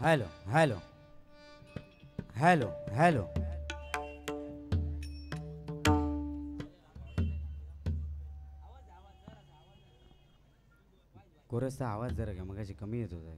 Hello hello hello hello कोरसचा आवाज जरा घ्या मगाशी कमी येत होता.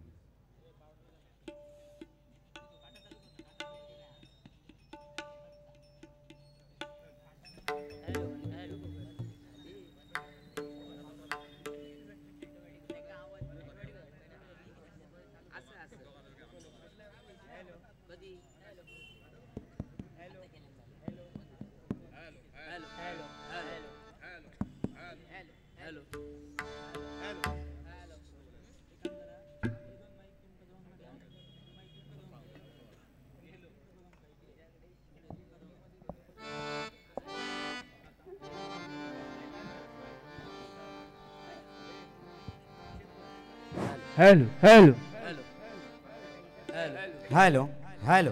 Hello hello hello hello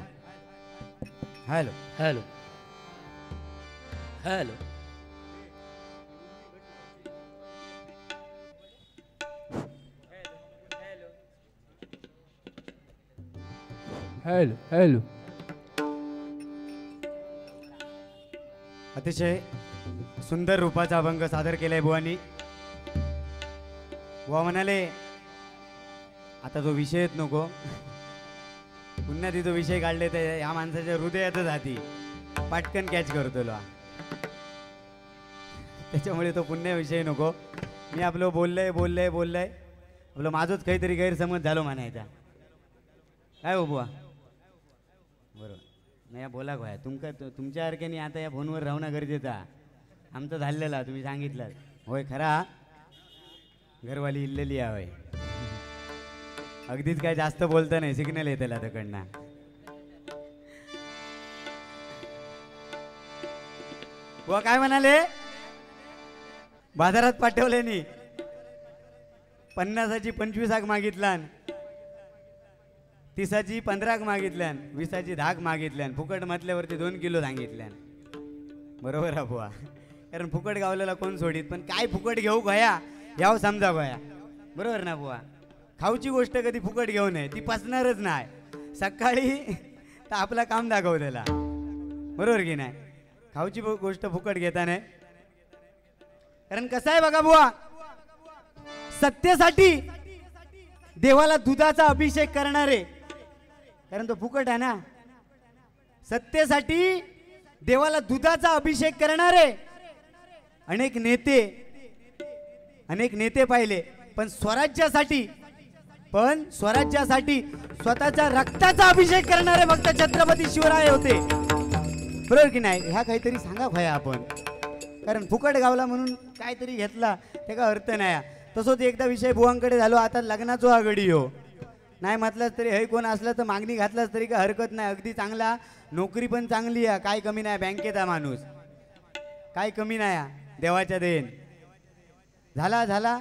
hello hello hello hello hello अतिशय सुंदर रूपाचा अभंग सादर केलाय बुवांनी. बुवा म्हणाले आता तो विषयच नको, पुन्हा ती तो विषय काढले तर ह्या माणसाच्या हृदयातच हाती पाटकन कॅच करतो लो. त्याच्यामुळे तो पुन्हा विषय नको. मी आपलं बोललंय आपलं माझंच काहीतरी गैरसमज झालो म्हणायचा. काय हो बुवा बरोबर नाही या बोला काय तुमच्यासारख्याने आता या फोनवर राहणं गरजेचं. आमचं झालेला तुम्ही सांगितलं होय खरा घरवाली इल्लेली आहे होय. अगदीच काय जास्त बोलतं नाही सिग्नल येते त्याकडनं. व काय म्हणाले बाजारात पाठवले नी 50ची 25 मागितला, 30ची 15 मागितल्या, 20ची 10 मागितल्या, फुकट म्हटल्यावरती 2 किलो सांगितल्या. बरोबर आहे बुवा, कारण फुकट गावलेला कोण सोडीत, पण काय फुकट घेऊ गया याव समजा गया. बरोबर ना बुवा. खाऊची गोष्ट कधी फुकट घेऊ नये, ती पचणारच नाही. सकाळी तर आपला काम दाखव त्याला. बरोबर की नाही. खाऊची गोष्ट फुकट घेता नाही. कारण कसं आहे बघा बुवा, सत्तेसाठी देवाला दुधाचा अभिषेक करणारे, कारण तो फुकट आहे ना. सत्तेसाठी देवाला दुधाचा अभिषेक करणारे अनेक नेते पाहिले, पण स्वराज्यासाठी स्वतःच्या रक्ताचा अभिषेक करणारे फक्त छत्रपती शिवराय होते. बरोबर की नाही. ह्या काहीतरी सांगा भया आपण, कारण फुकट गावला म्हणून काहीतरी घेतला ते का अर्थ नाही. तसंच एकदा विषय बुवांकडे झालो, आता लग्नाचो आघडी हो नाही म्हटलंच तरी हे कोण असलं तर मागणी घातलाच तरी काय हरकत नाही. अगदी चांगला, नोकरी पण चांगली आहे, काय कमी नाही, बँकेत आहे माणूस, काय कमी नाही, देवाच्या देण. झाला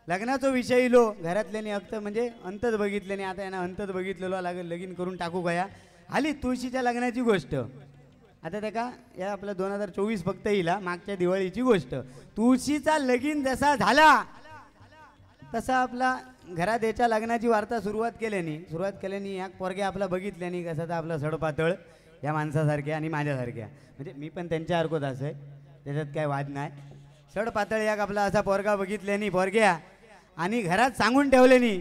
लग्नाचा विषय इलो, घरातल्याने म्हणजे अंतच बघितले नाही. आता यांना अंतच बघितलेलो लागेल, लगीन करून टाकू गया. आली तुळशीच्या लग्नाची गोष्ट. आता त्या का या आपलं 2024 फक्त येईल, मागच्या दिवाळीची गोष्ट. तुळशीचा लगीन जसा झाला तसा आपला घरात याच्या लग्नाची वार्ता सुरुवात केल्यानी या पोरग्या आपला बघितल्यानी कसा तर आपला सडपातळ या माणसासारख्या आणि माझ्यासारख्या, म्हणजे मी पण त्यांच्यासारखंच असं आहे, त्याच्यात काय वाद नाही. सडपातळ याक आपला असा पोरगा बघितल्यानी पोरग्या आणि घरात सांगून ठेवल्यानी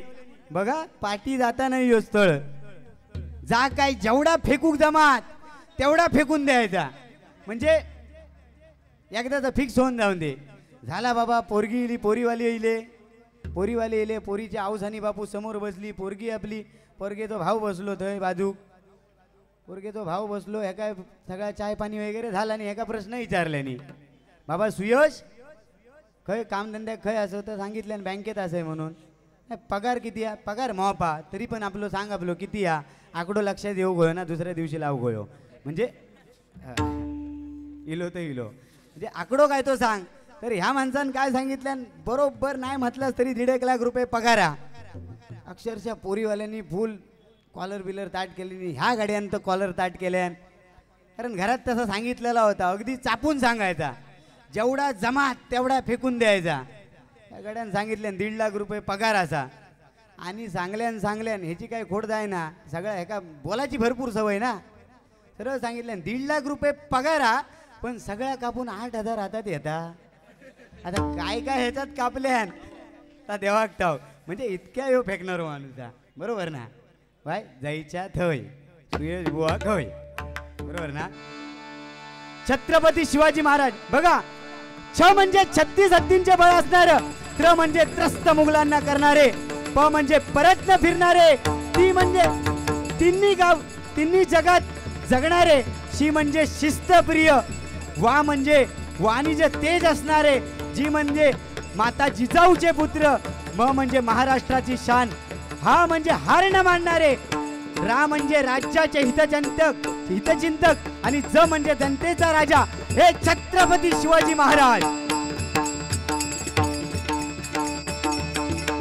बघा पाठी जाता नाही यो स्थळ, जा काय जेवढा फेकूक जमात तेवढा फेकून द्यायचा, म्हणजे एकदाच फिक्स होऊन जाऊन दे. झाला बाबा, पोरगी इली, पोरीवाली येले, पोरीच्या आऊसानी बापू समोर बसली, पोरगी आपली, पोरगेचो भाऊ बसलो थंय बाजूक, पोरगेचो भाऊ बसलो. ह्या काय सगळा चाय पाणी वगैरे झाला नाही. ह्या प्रश्न विचारल्यानी बाबा सुयश खय कामधंद्या खय असं तर सांगितलं बँकेत असं आहे म्हणून. पगार किती आहे, पगार मोपा तरी पण आपलं सांग आपलं किती या आकडो लक्षात येऊ गयो ना, दुसऱ्या दिवशी लावू गयो, म्हणजे इलो म्हणजे आकडो काय तो सांग. तर ह्या माणसानं काय सांगितलं, बरोबर नाही म्हटलं तरी 1.5 लाख रुपये पगारा. अक्षरशः पोरीवाल्यांनी फुल कॉलर बिलर ताट केली, ह्या गाड्यांत कॉलर ताट केल्यान, कारण घरात तसं सांगितलेला होता. अगदी चापून सांगायचा, जेवढा जमा तेवढा फेकून द्यायचा. त्या गाड्यानं सांगितले 1.5 लाख रुपये पगार असा. आणि सांगल्यान ह्याची काही खोड जाय ना सगळं हे का बोलाची भरपूर सवय ना सरळ सांगितलं 1.5 लाख रुपये पगार हा पण सगळ्या कापून 8,000 हातात येता आता काय काय ह्याच्यात कापल्यान आता देवाक ठाव म्हणजे इतक्या येऊ फेकणार माणूस बरोबर ना बाय जायच्या थय सुयश बुवा खय बरोबर ना छत्रपती शिवाजी महाराज बघा छ म्हणजे 36 हत्तींचे बळ असणार त्र म्हणजे त्रस्त मुघलांना करणारे प म्हणजे परत न फिरणारे ती म्हणजे तिन्ही जगात जगणारे शी म्हणजे शिस्तप्रिय वा म्हणजे वाणिज्य तेज असणारे जी म्हणजे माता जिजाऊचे पुत्र म म्हणजे महाराष्ट्राची शान हा म्हणजे हार न मानणारे रा म्हणजे राज्याचे हितचिंतक आणि ज म्हणजे जनतेचा राजा हे छत्रपती शिवाजी महाराज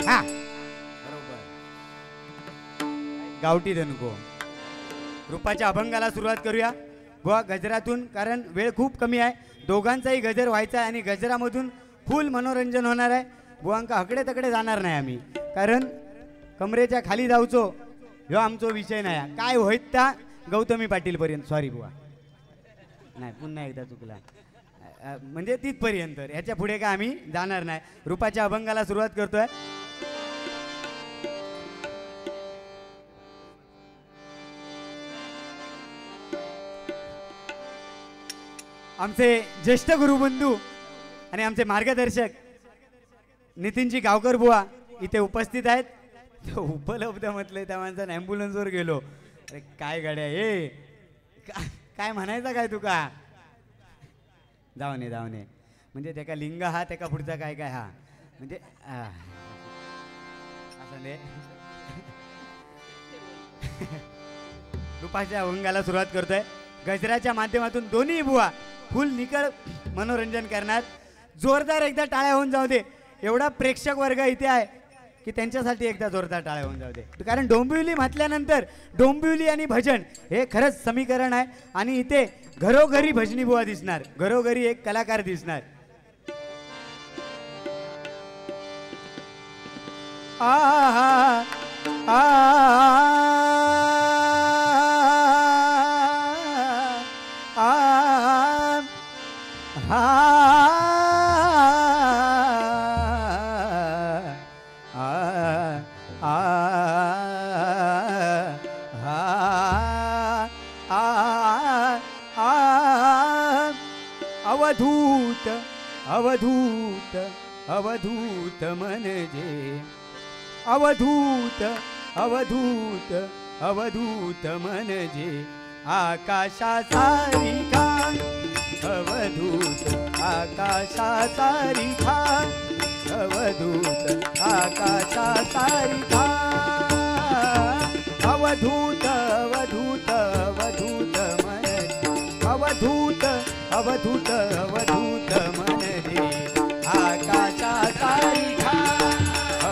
हा बरोबर गावठी धनको रूपाच्या अभंगाला सुरुवात करूया बुवा गजरातून कारण वेळ खूप कमी आहे दोघांचाही गजर व्हायचा आहे आणि गजरामधून फुल मनोरंजन होणार आहे बुवांका हकडे तकडे जाणार नाही आम्ही कारण कमरेच्या खाली जाऊचो ह्यो आमचो विषय नाही काय होईत त्या गौतमी पाटील पर्यंत सॉरी बुवा नाही पुन्हा एकदा चुकला म्हणजे तिथपर्यंत ह्याच्या पुढे काय आम्ही जाणार नाही रूपाच्या अभंगाला सुरुवात करतोय आमचे ज्येष्ठ गुरुबंधू आणि आमचे मार्गदर्शक नितीनजी गावकर बुवा इथे उपस्थित आहेत उपलब्ध म्हटलंय त्या माणसानं ॲम्ब्युलन्सवर गेलो अरे काय गाड्या ए काय म्हणायचं काय तुका जाऊ नये म्हणजे त्याका लिंग हा त्याका पुढचा काय काय हा म्हणजे असं नाही रूपाच्या अभंगाला सुरुवात करतोय गजराच्या माध्यमातून दोन्ही बुवा फुल निकळ मनोरंजन करणार जोरदार एकदा टाळ्या होऊन जाऊ दे एवढा प्रेक्षक वर्ग इथे आहे की त्यांच्यासाठी एकदा जोरदार टाळ्या होऊन जाऊ दे कारण डोंबिवली म्हटल्यानंतर डोंबिवली आणि भजन हे खरंच समीकरण आहे आणि इथे घरोघरी भजनी बुवा दिसणार घरोघरी एक कलाकार दिसणार आ अवधूत अवधूत अवधूत म्हणजे अवधूत अवधूत अवधूत म्हणजे आकाशासारिखा अवधूत आकाशासारिखा अवधूत आकाशासारिखा अवधूत अवधूत अवधूत म्हणजे अवधूत अवधूत अवधूत म्हणजे आकाशासारिखा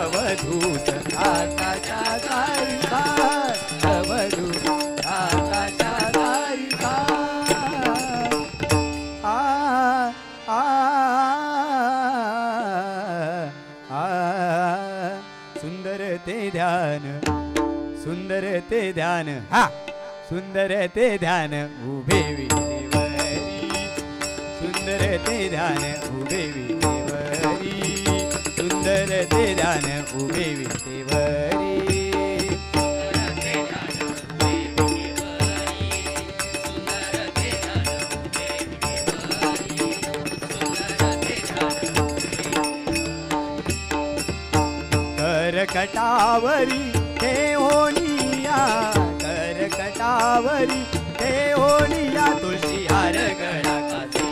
अवधूत आकाशासारिखा अवधूत आकाशासारिखा सुंदर ते ध्यान हा सुंदर ते ध्यान उभे विटेवरी सुंदर ते ध्यान उभे विटेवरी सुंदर ते ध्यान उभे विटेवरी करकटावरी हे ओनिया करकटावरी हे ओनिया तुळशी हार गळा कासे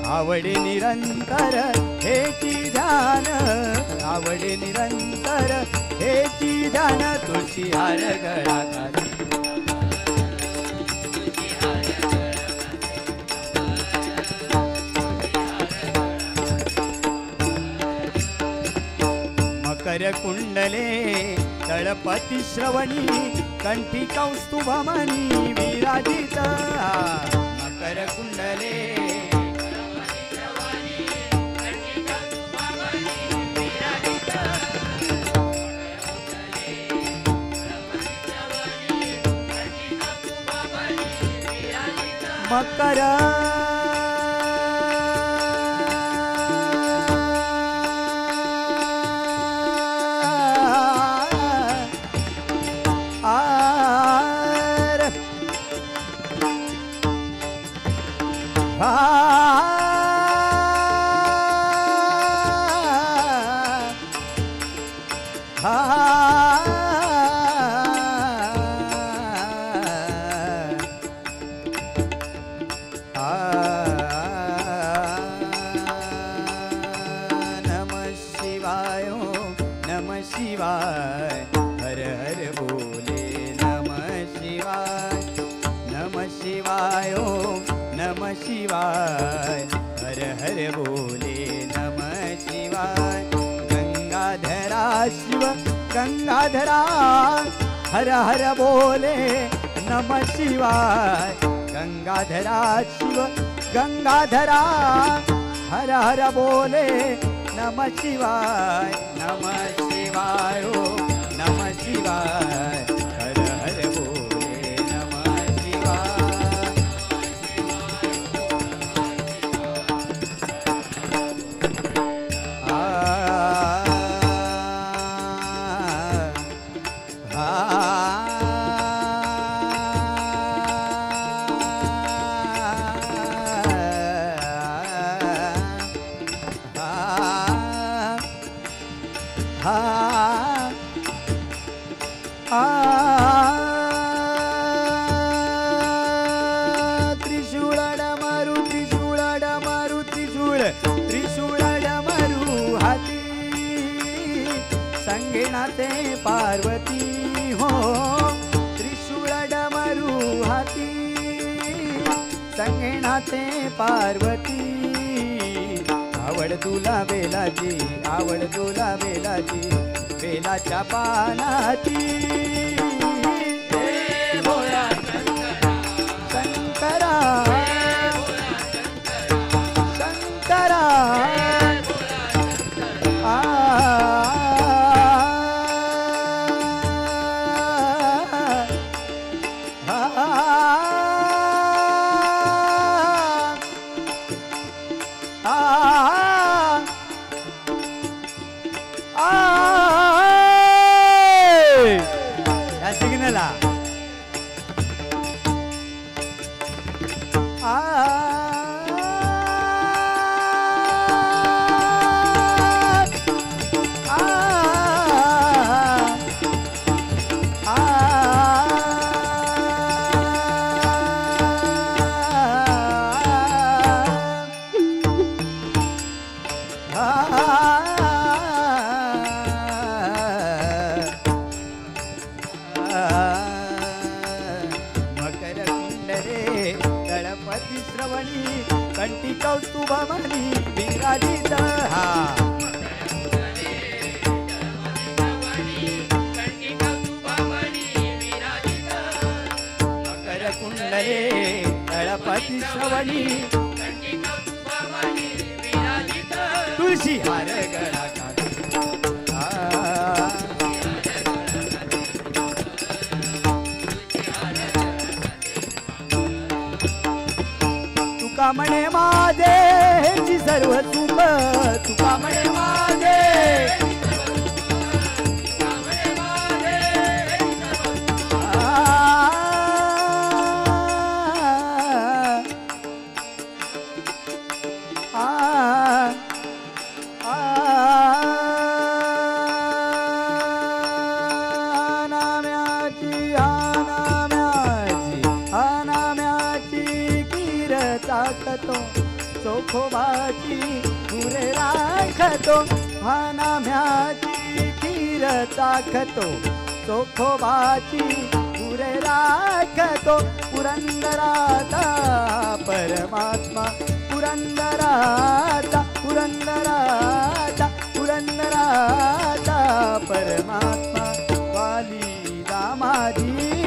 आवडे निरंतर हेची ध्यान आवडे निरंतर हेची ध्यान तुळशी हार गळा कासे मकर कुंडले तळपती श्रवणी कंठी कौस्तुभमणी विराजित मकर कुंडले मकर नमः शिवाय नमः शिवाय हर हर बोले नमः शिवाय नमः शिवाय नमः शिवाय हर हर बोले नमः शिवाय गंगाधरा शिव गंगाधरा हर हर बोले नमः शिवाय गंगाधरा शिव गंगाधरा हर हर बोले नमः शिवाय नमः शिवाय नमः शिवाय हर हर बोले नमः शिवाय त्रिशूळ डमरू त्रिशूळ डमरू त्रिशूळ त्रिशूळ डमरू हाती संगीनाते पार्वती हो त्रिशूळ डमरू हाती संगीनाते पार्वती आवड तुला बेलाची आवड तुला बेलाची बेलाच्या पानाची हे भोळा शंकरा शंकरा या सिग्नला मकर कुंडले गणपती श्रवणी कंठी कौस्तुभमणी विराजित मकर कुंडले गणपती श्रवणी तुळशी हार गळा तुका म्हणे माझे हेची सर्व सुख तुका म्हणे माझे राखतो चोखोबाची पुरे राखतो हा नाम्याची खीर चाखतो चोखोबाची पुरे राखतो पुरंदराचा परमात्मा पुरंदराचा पुरंदराचा पुरंदराचा परमात्मा वाली दामाजी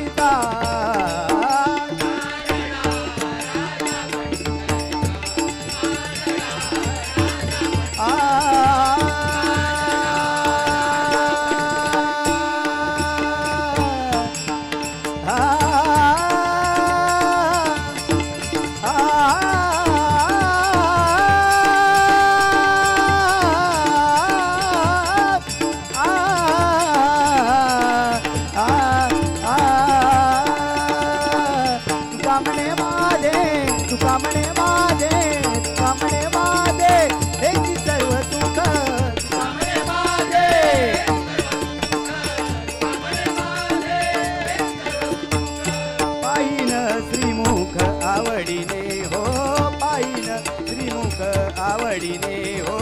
आवडीने हो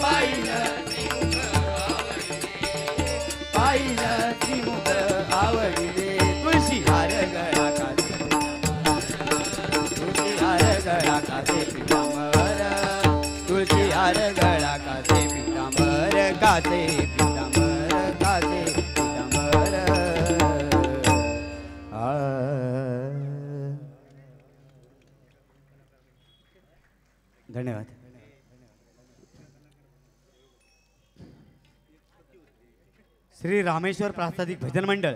पाहिलं पाहिलं श्रीमुख आवडीने तुळशी हार गळा कासे तुळशी हार गळा कासे पितांबर तुळशी हार गळा कासे पितांबर कासे पितांबर कासे पितांबर धन्यवाद. श्री रामेश्वर प्रास्ताविक भजन मंडळ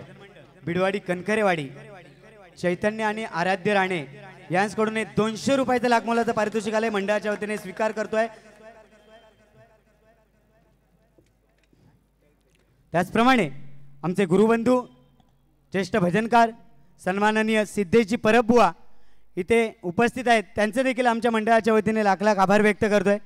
बिडवाडी कणखरेवाडी चैतन्य आणि आराध्य राणे यांच्याकडून 200 रुपयाचं लाखमोलाचं पारितोषिक आलंय. मंडळाच्या वतीने स्वीकार करतोय. त्याचप्रमाणे आमचे गुरुबंधू ज्येष्ठ भजनकार सन्माननीय सिद्धेशजी परबबुवा इथे उपस्थित आहेत. त्यांचे देखील आमच्या मंडळाच्या वतीने लाख लाख आभार व्यक्त करतोय.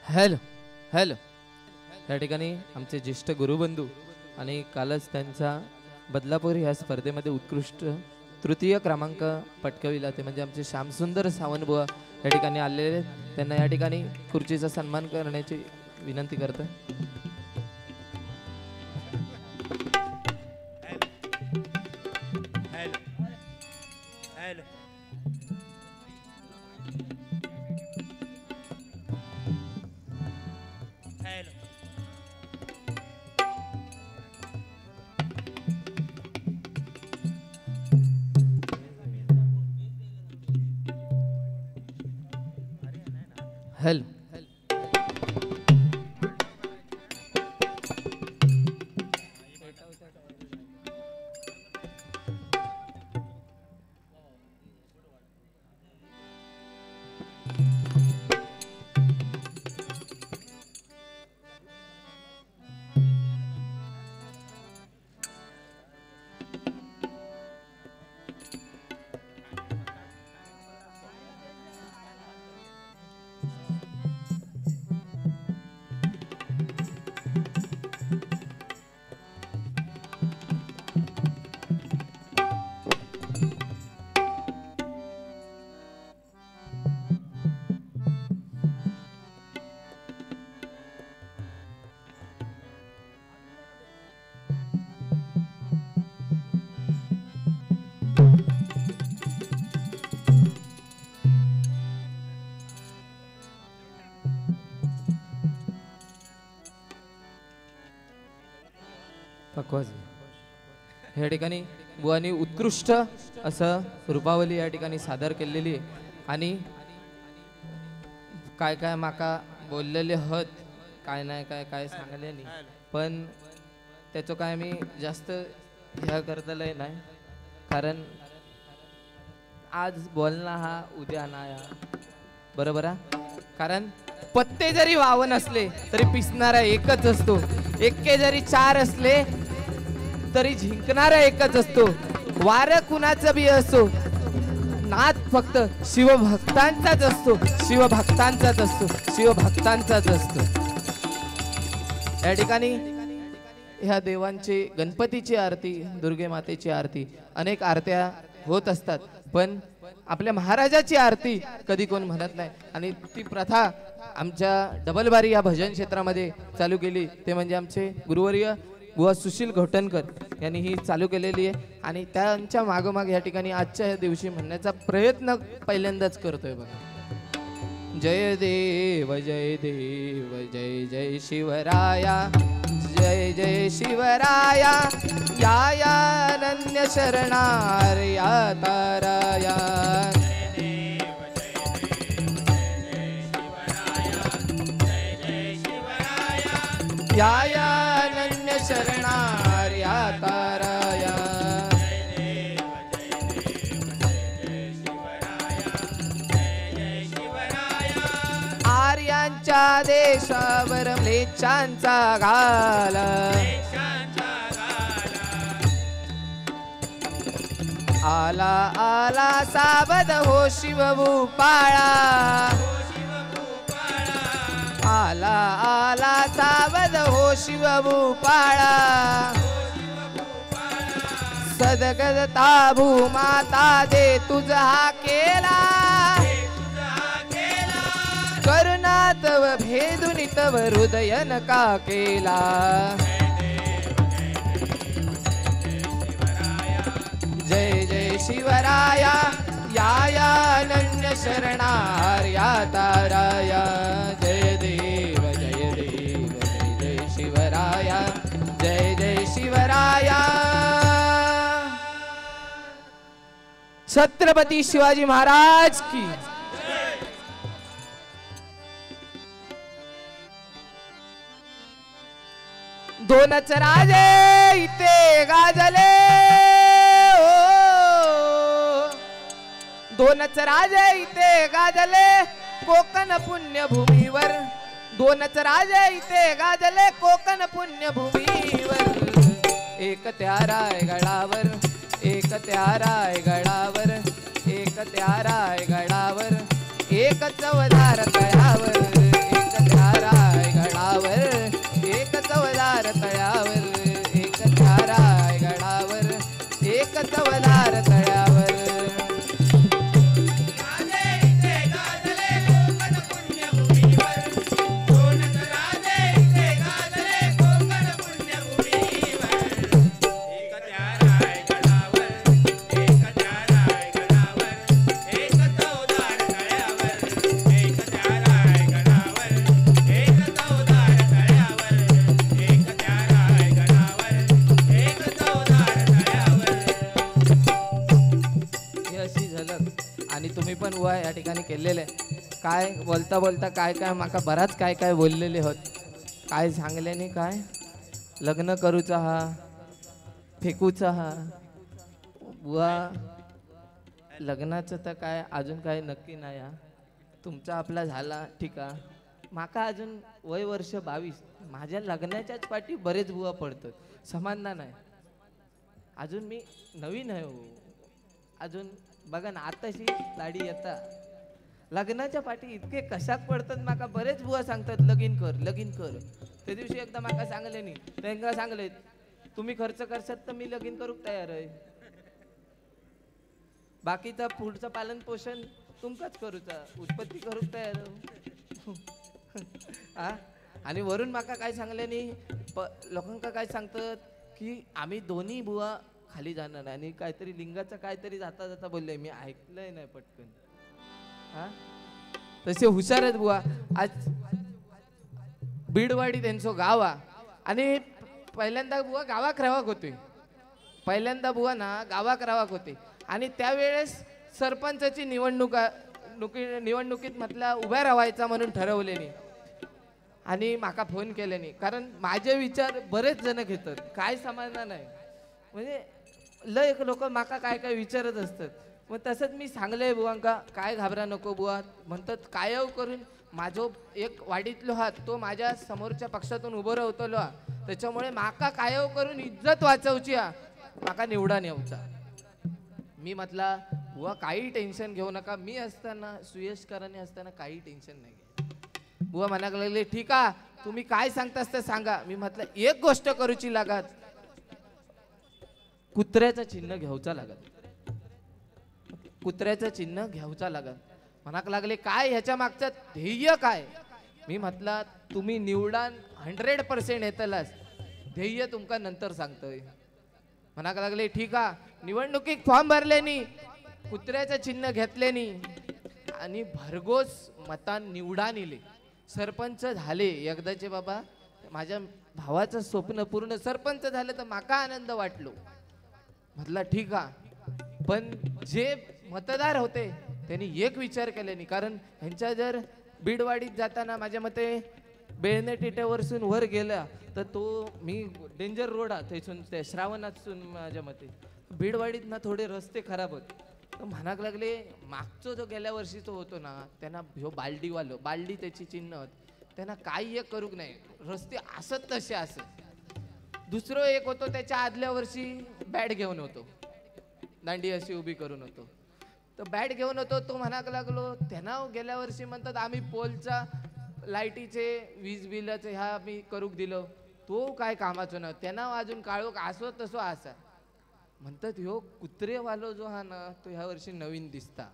हॅलो हॅलो या ठिकाणी आमचे ज्येष्ठ गुरुबंधू आणि कालच त्यांचा बदलापूर ह्या स्पर्धेमध्ये उत्कृष्ट तृतीय क्रमांक पटकाविला ते म्हणजे आमचे श्यामसुंदर सावंतबुवा या ठिकाणी आलेले. त्यांना या ठिकाणी खुर्चीचा सन्मान करण्याची विनंती करतो. हॅलो पकवाज या ठिकाणी बुवानी उत्कृष्ट असं रूपावली या ठिकाणी सादर केलेली आहे आणि काय काय माका बोललेले हत काय नाही काय काय सांगले नाही पण त्याचं काय मी जास्त ह्या करतलंय नाही कारण आज बोलणं हा उद्या नाही बरोबर आहे कारण पत्ते जरी वावन असले तरी पिसणारा एकच असतो एक्के जरी चार असले तरी जिंकणारा एकच असतो वार कुणाचं बी असो नाद फक्त शिवभक्तांचाच असतो शिवभक्तांचाच असतो शिवभक्तांचाच असतो या ठिकाणी ह्या देवांची गणपतीची आरती दुर्गे मातेची आरती अनेक आरत्या होत असतात पण आपल्या महाराजाची आरती कधी कोण म्हणत नाही आणि ती प्रथा आमच्या डबलबारी या भजन क्षेत्रामध्ये चालू केली ते म्हणजे आमचे गुरुवर्य बुवा सुशील घोटणकर यांनी ही चालू केलेली आहे आणि त्यांच्या मागोमाग या ठिकाणी आजच्या या दिवशी म्हणण्याचा प्रयत्न पहिल्यांदाच करतोय बघा जय देव जय देव जय जय शिवराया जय जय शिवराया या या अनन्य शरणार या ताराया या या अनन्य शरणार या ताराया आर्यांच्या देशावर म्लेच्छांचा घाल आला आला सावध हो शिवभूपाळा आला आला सावध हो शिवभूपाळा सदगदता भूमाता दे तुझा केला करुणा तव भेदुनी तव हृदय नका केला जय जय शिवराया या या अनन्य शरणार या ताराया जय देव जय देव जय जय शिवराया जय जय शिवराया छत्रपती शिवाजी महाराज की दोनच राजे इथे गाजले दोनच राजे इथे गाजले कोकण पुण्यभूमीवर दोनच राजे इथे गाजले कोकण पुण्यभूमीवर एक त्या रायगडावर एक त्या रायगडावर एक त्या रायगडावर एक चवदार तळ्यावर एक त्या रायगडावर एक चवदार तळ्यावर एक त्या रायगडावर एक चवदार तळ्यावर या ठिकाणी केलेले काय बोलता बोलता काय काय माका बराच काय काय बोललेले होत काय सांगले नाही काय लग्न करूचा हा फेकूचा हा बुवा लग्नाचं तर काय अजून काय नक्की नाही हा तुमचा आपला झाला ठीक आहे माका अजून वय वर्ष 22 माझ्या लग्नाच्याच पाठी बरेच बुवा पडतात समाधान आहे अजून मी नवीन आहे हो अजून बघा ना आताशी लाडी येता लग्नाच्या पाठी इतके कशाक पडतात माका बरेच बुवा सांगतात लगीन कर त्या दिवशी एकदा माका सांगले नाही त्यांना सांगले तुम्ही खर्च करशात तर मी लगीन करूक तयार आहे बाकीचा पुढचं पालन पोषण तुमकाच करूचा उत्पत्ती करूक तयार हा आणि वरून माका काय सांगले नाही लोकांका काय सांगतात की आम्ही दोन्ही बुवा खाली जाणार आणि काहीतरी लिंगाचं काहीतरी जाता जाता बोलले मी ऐकलंय नाही पटकन हा तसे हुशार आहेत बुवा आज बीडवाडी त्यांचं गाव आणि पहिल्यांदा बुवा गावाक रावाक होते. पहिल्यांदा बुवा ना गावाक रावाक होते आणि त्यावेळेस सरपंचाची निवडणुकीत म्हटलं उभ्या राहायचा म्हणून ठरवलेनी आणि माका फोन केल्याने. कारण माझे विचार बरेच जण घेतात, काय समजणार नाही. म्हणजे लय लोक माका काय काय विचारत असतात. मग तसंच मी सांगलंय बुवांका काय घाबरा नको बुवा. म्हणतात कायव करून माझो एक वाडीतलो हात तो माझ्या समोरच्या पक्षातून उभं राहतलो हा. त्याच्यामुळे माका कायव करून इज्जत वाचवची हा, माका निवडा येऊचा. मी म्हटला बुवा काही टेन्शन घेऊ नका, मी असताना सुयशकरांनी असताना काही टेन्शन नाही. बुवा म्हणायला लागले ठीक आहे तुम्ही काय सांगतास ते सांगा. मी म्हटलं एक गोष्ट करूची लागत, कुत्र्याचं चिन्ह घेऊचा लागत, कुत्र्याचं चिन्ह घेऊचा लागत. म्हणाक लागले काय ह्याच्या मागचं ध्येय काय. मी म्हटलं तुम्ही निवडान 100% येतलास, ध्येय तुमका नंतर सांगतोय. म्हणाक लागले ठीक आहे. निवडणुकीत फॉर्म भरलेनी, कुत्र्याचं चिन्ह घेतलेनी आणि भरघोस मतान निवडान इले, सरपंच झाले एकदाचे. बाबा माझ्या भावाचं स्वप्न पूर्ण, सरपंच झालं तर माका आनंद वाटलो. म्हटलं ठीक आहे. पण जे मतदार होते त्यांनी एक विचार केले नाही. कारण ह्यांच्या जर बीडवाडीत जाताना माझ्या मते बेळणे टिट्यावरसून वर गेला तर तो मी डेंजर रोड हा थैसून त्या श्रावणातून माझ्या मते बीडवाडीत ना थोडे रस्ते खराब होते. तर म्हणाक लागले मागचो जो गेल्या वर्षीचो होतो ना त्यांना ह्यो बालडीवालो, बालडी त्याची चिन्ह होत, त्यांना काही एक करूक नाही, रस्ते असत तसे असत. दुसरं एक होतो त्याच्या आदल्या वर्षी बॅट घेऊन होतो, दांडी अशी उभी करून होतो. तर बॅट घेऊन होतो तो म्हणाक लागलो त्यांना गेल्या वर्षी म्हणतात आम्ही पोलचा लाईटीचे वीज बिलाचे ह्या आम्ही करूक दिलो, तो काय कामाचो ना, त्यांना अजून काळोख असो तसो असा. म्हणतात ह्यो कुत्रेवालो जो हा ना तो ह्या वर्षी नवीन दिसता,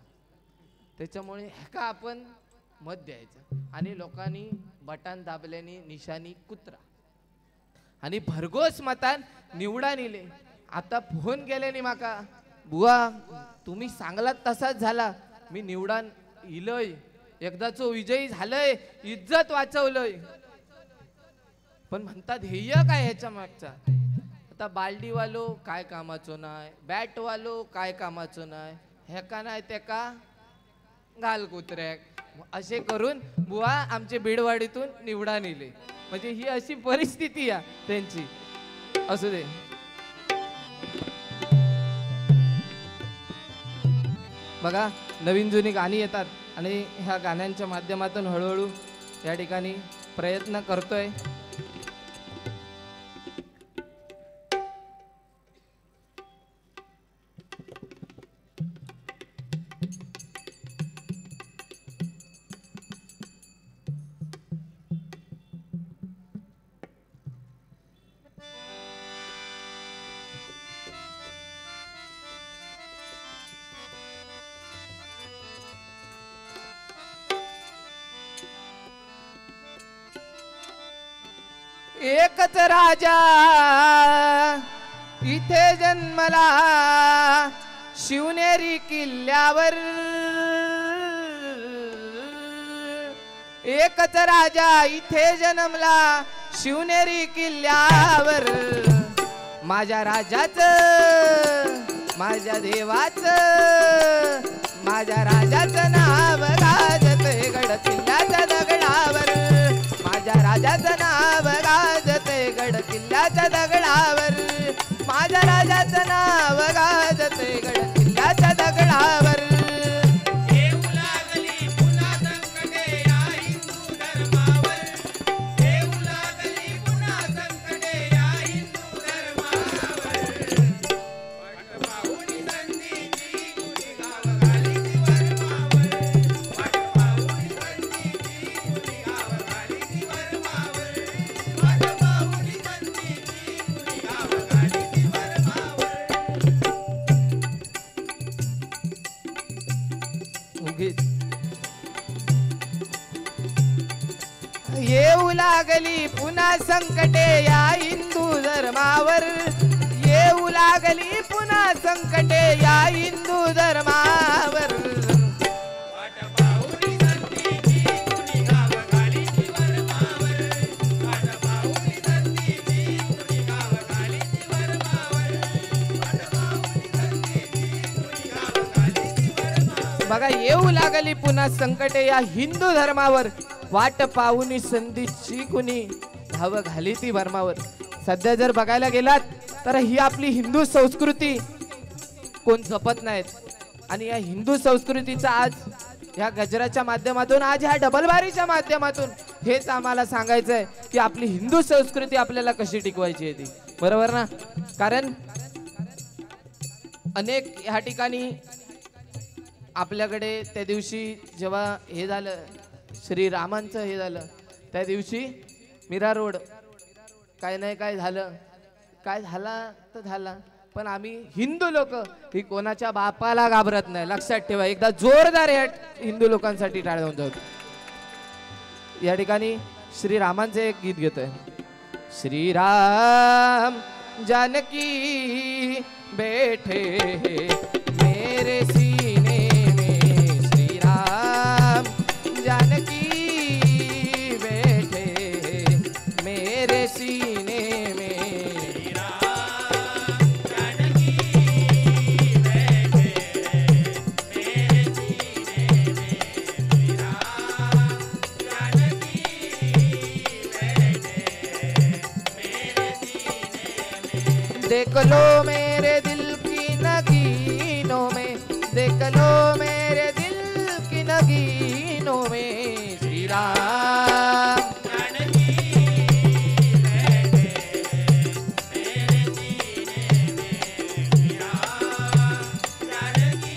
त्याच्यामुळे ह्याका आपण मत द्यायचं. आणि लोकांनी बटन दाबल्याने निशाणी कुत्रा आणि भरघोस मतान निवडा नेले. आता फोन केल्याने माका बुवा तुम्ही सांगलात तसाच झाला, मी निवडान इलय, एकदाचो विजयी झालंय, इज्जत वाचवलंय. पण म्हणतात ध्येय काय ह्याच्या मागचा. आता बालडीवालो काय कामाचो नाही, बॅटवालो काय कामाचो नाही, ह्याका नाही त्याका घाल कुत्र्याक, असे करून बुवा आमचे बीडवाडीतून निवडा नेले. म्हणजे ही अशी परिस्थिती आहे त्यांची. असू दे. बघा नवीन जुनी गाणी येतात आणि ह्या गाण्यांच्या माध्यमातून हळूहळू या ठिकाणी प्रयत्न करतोय. एकच राजा इथे जन्मला शिवनेरी किल्ल्यावर, एकच राजा इथे जन्मला शिवनेरी किल्ल्यावर. माझ्या राजाचं, माझ्या देवाचं, माझ्या राजाचं नाव गाजतंय गड किल्ल्याच्या दगडावर. माझ्या राजाचं नाव गाजतंय गड किल्ल्याच्या दगडावर. माझ्या राजाचं नाव गाजतंय गड किल्ल्याच्या दगडावर. येऊ लागली पुन्हा संकटे या हिंदू धर्मावर, येऊ लागली पुन्हा संकटे या हिंदू धर्मावर. वाट पाहुणी संधीची कुणी गाव घालीची वर्मावर, वाट पाहुणी संधीची कुणी गाव घालीची वर्मावर, वाट पाहुणी संधीची कुणी गाव घालीची वर्मावर. उगीच येऊ लागली पुन्हा संकटे या हिंदू धर्मावर, येऊ लागली पुन्हा संकटे या हिंदू धर्मावर. वाट पाहुणी संधीची कुणी गाव घालीची वर्मावर, वाट पाहुणी संधीची कुणी गाव बघा येऊ लागली पुन्हा संकटे या हिंदू धर्मावर, वाट पाहुनी संधीची कुणी धाव घाली ती भरमावर. सध्या जर बघायला गेलात तर ही आपली हिंदू संस्कृती कोण जपत नाहीत. आणि या हिंदू संस्कृतीचा आज ह्या गजराच्या माध्यमातून, आज ह्या डबलबारीच्या माध्यमातून हेच आम्हाला सांगायचं आहे की आपली हिंदू संस्कृती आपल्याला कशी टिकवायची आहे ती. बरोबर ना? कारण अनेक ह्या ठिकाणी आपल्याकडे त्या दिवशी जेव्हा हे झालं, श्रीरामांचं हे झालं, त्या दिवशी मीरा रोड काय नाही काय झालं, काय झाला तर झाला, पण आम्ही हिंदू लोक ही कोणाच्या बापाला घाबरत नाही. लक्षात ठेवा. एकदा जोरदार या हिंदू लोकांसाठी टाळ्या होऊन जाऊ. या ठिकाणी श्रीरामांचे एक गीत घेतोय. श्रीराम जानकी बैठे मेरे सीने में, श्रीराम जानकी बैठे मेरे सीने में. देख लो मेरे दिल की नगीनों में, देख लो मेरे दिल की नगीनों में, श्री राम जानकी बैठे मेरे सीने में, श्री राम जानकी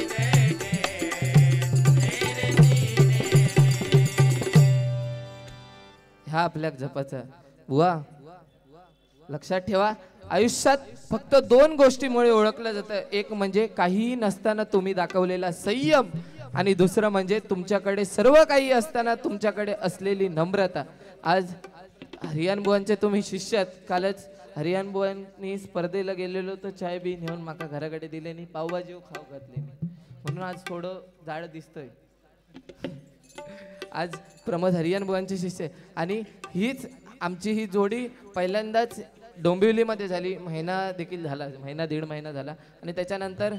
बैठे मेरे सीने में. ह्या आपल्या जपाचा बुवा लक्षात ठेवा. आयुष्यात फक्त दोन गोष्टीमुळे ओळखलं जातं. एक म्हणजे काहीही नसताना तुम्ही दाखवलेला संयम, आणि दुसरं म्हणजे तुमच्याकडे सर्व काही असताना तुमच्याकडे असलेली नम्रता. आज हरियान बुवांचे तुम्ही शिष्य आहात. कालच हरियान बुवांनी स्पर्धेला गेलेलो तर चाय बी नेऊन माका घराकडे दिले नाही, पावभाजी खाऊ घातली मी, म्हणून आज थोडं जाड दिसतंय. आज प्रमोद हरियान बुवांचे शिष्य, आणि हीच आमची ही जोडी पहिल्यांदाच डोंबिवलीमध्ये झाली. महिना देखील झाला, महिना दीड महिना झाला, आणि त्याच्यानंतर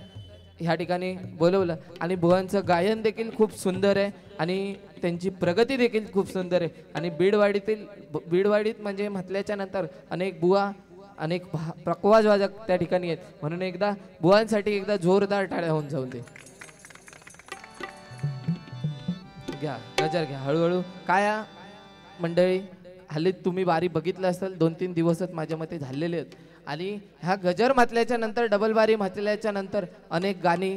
ह्या ठिकाणी बोलवलं. आणि बुवांचं गायन देखील खूप सुंदर आहे आणि त्यांची प्रगती देखील खूप सुंदर आहे. आणि बीडवाडीत म्हणजे म्हटल्याच्या नंतर अनेक बुवा, अनेक प्रकवाज वाजक त्या ठिकाणी आहेत. म्हणून एकदा बुवांसाठी एकदा जोरदार टाळ्या होऊन जाऊन दे. घ्या नजर घ्या हळूहळू. काय मंडळी, हल्ली तुम्ही बारी बघितलं असेल, 2-3 दिवसच माझ्या मते झालेले आहेत. आणि ह्या गजर म्हटल्याच्या नंतर, डबल बारी म्हटल्याच्या नंतर अनेक गाणी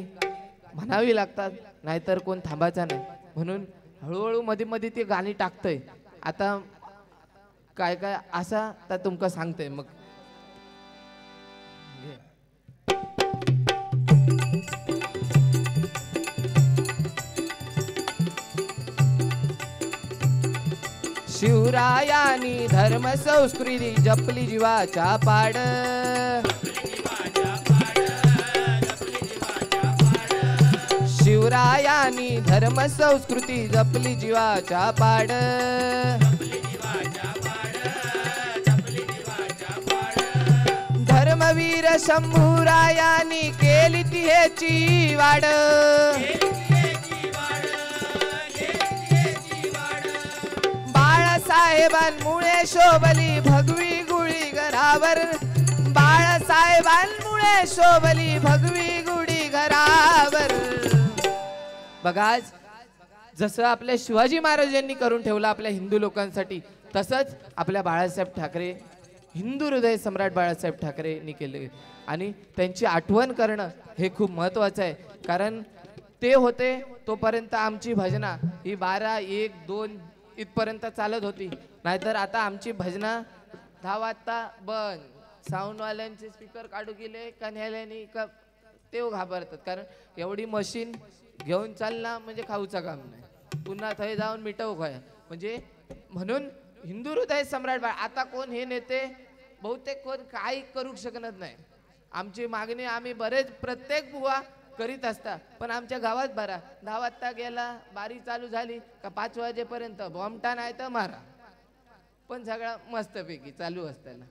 म्हणावी लागतात, नाहीतर कोण थांबायचा नाही. म्हणून हळूहळू मध्ये मध्ये ते गाणी टाकतंय. आता काय काय असा तर तुमका सांगते. मग शिवरायांनी धर्म संस्कृती जपली जीवाच्या पाड, शिवरायांनी धर्म संस्कृती जपली जीवाच्या पाड. धर्मवीर शंभूरायांनी केली ती ह्याची वाड. बाळासाहेबांमुळे शोभली भगवी गुढी घरावर, बाळासाहेबांमुळे शोभली भगवी गुढी घरावर. बघा, जसं आपल्या शिवाजी महाराजांनी करून ठेवलं आपल्या हिंदू लोकांसाठी, तसंच आपल्या बाळासाहेब ठाकरे, हिंदू हृदय सम्राट बाळासाहेब ठाकरेंनी केले. आणि त्यांची आठवण करणं हे खूप महत्त्वाचं आहे. कारण ते होते तोपर्यंत आमची भजना ही 12, 1, 2 इथपर्यंत चालत होती. नाहीतर आता आमची भजना 10 वाजता बंद. साऊंडवाल्यांचे स्पीकर काढू गेले का न्यायालयाने का ते घाबरतात. कारण एवढी मशीन घेऊन चालना म्हणजे खाऊचं काम नाही, पुन्हा थंय जाऊन मिटव खाया म्हणजे. म्हणून हिंदू हृदय सम्राट आता कोण हे नेते बहुतेक कोण काही करू शकत नाही. आमची मागणी आम्ही बरेच प्रत्येक बुवा करीत असता, पण आमच्या गावात बरा 10 वाजता गेला, बारी चालू झाली का 5 वाजेपर्यंत बॉम्बटा नाही तर मारा, पण सगळं मस्तपैकी चालू असताना.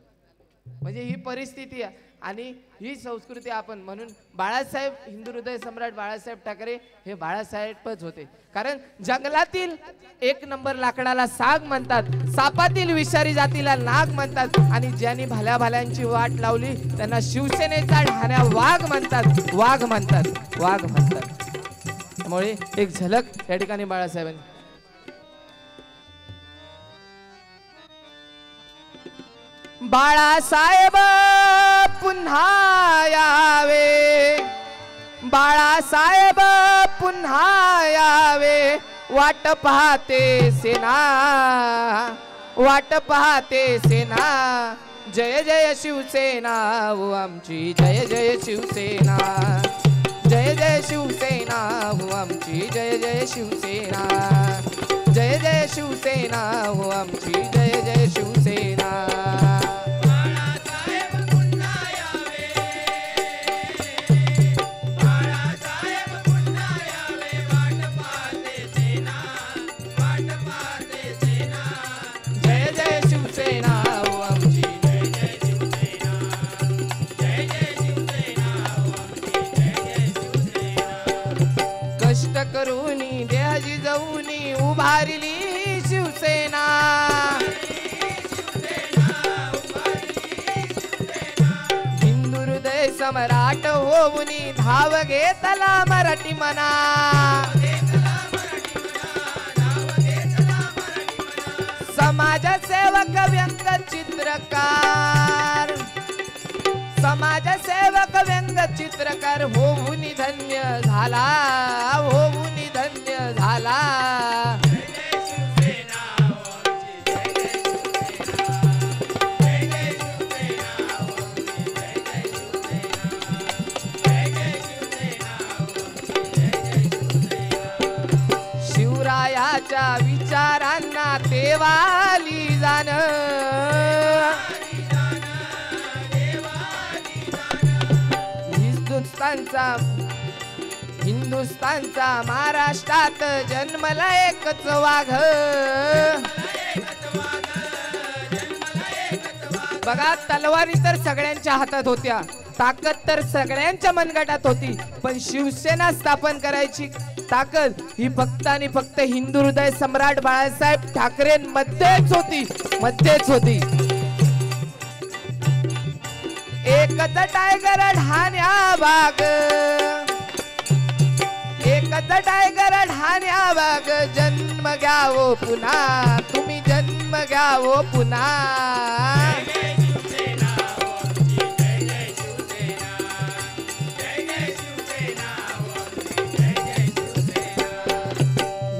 म्हणजे ही परिस्थिती आहे आणि ही संस्कृती आपण म्हणून बाळासाहेब हिंदू हृदय सम्राट बाळासाहेब ठाकरे हे बाळासाहेबच होते. कारण जंगलातील एक नंबर लाकडाला साग म्हणतात, सापातील विषारी जातीला नाग म्हणतात आणि ज्यांनी भल्या भल्यांची वाट लावली त्यांना शिवसेनेचा ढाण्या वाघ म्हणतात, वाघ म्हणतात, वाघ म्हणतात. त्यामुळे एक झलक या ठिकाणी बाळासाहेबांनी. बाळासाहेब पुन्हा यावे, बाळासाहेब पुन्हा यावे, वाट पाहते सेना, वाट पाहते सेना, जय जय शिवसेना हो आमची, जय जय शिवसेना, जय जय शिवसेना हो आमची, जय जय शिवसेना, जय जय शिवसेना हो आमची, जय जय शिवसेना. करूनी देहाजी जाऊनी उभारली शिवसेना, हिंदू हृदय सम्राट होऊनी धाव घेतला मराठी मना, समाजसेवक व्यंग चित्रकार, समाजसेवक व्यंग चित्रकार होऊन धन्य झाला, होऊन धन्य झाला. शिवरायाच्या विचारांना तेवाली जाण, हिंदुस्तानचा महाराष्ट्रात जन्मला एकच वाघ. बघा तलवारी तर सगळ्यांच्या हातात होत्या, ताकद तर सगळ्यांच्या मनगटात होती, पण शिवसेना स्थापन करायची ताकद ही फक्त आणि फक्त हिंदू हृदय सम्राट बाळासाहेब ठाकरेंमध्येच होती, मध्येच होती. एकच टायगर ढाण्या वाघ, एकच टायगर ढाण्या वाघ, जन्म घ्यावो पुन्हा, तुम्ही जन्म घ्यावो पुन्हा.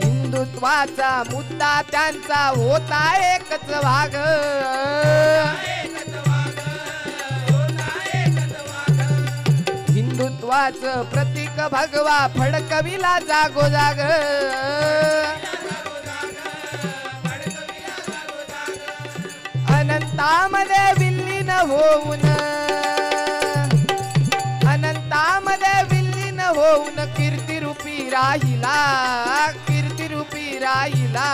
हिंदुत्वाचा मुद्दा त्यांचा होता एकच वाघ, हिंदुत्वाचं प्रतीक भगवा फडकविला जागोजाग, अनंतामध्ये विलीन होऊन, अनंतामध्ये विलीन होऊन कीर्तिरूपी राहिला, कीर्तिरूपी राहिला.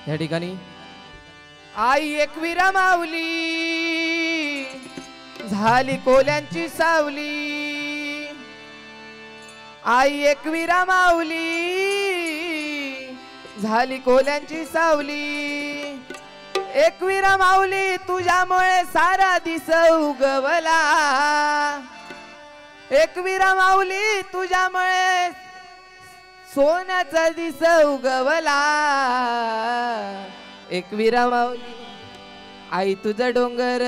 या ठिकाणी आई एकविरा माऊली झाली कोल्यांची सावली, आई एकविरा माऊली झाली कोल्यांची सावली, एकविरा माऊली तुझ्यामुळे सारा दिस उगवला, एकविरा माऊली तुझ्यामुळे सोन्याचा दिस उगवला, एकविरा माऊली आई तुझा डोंगर,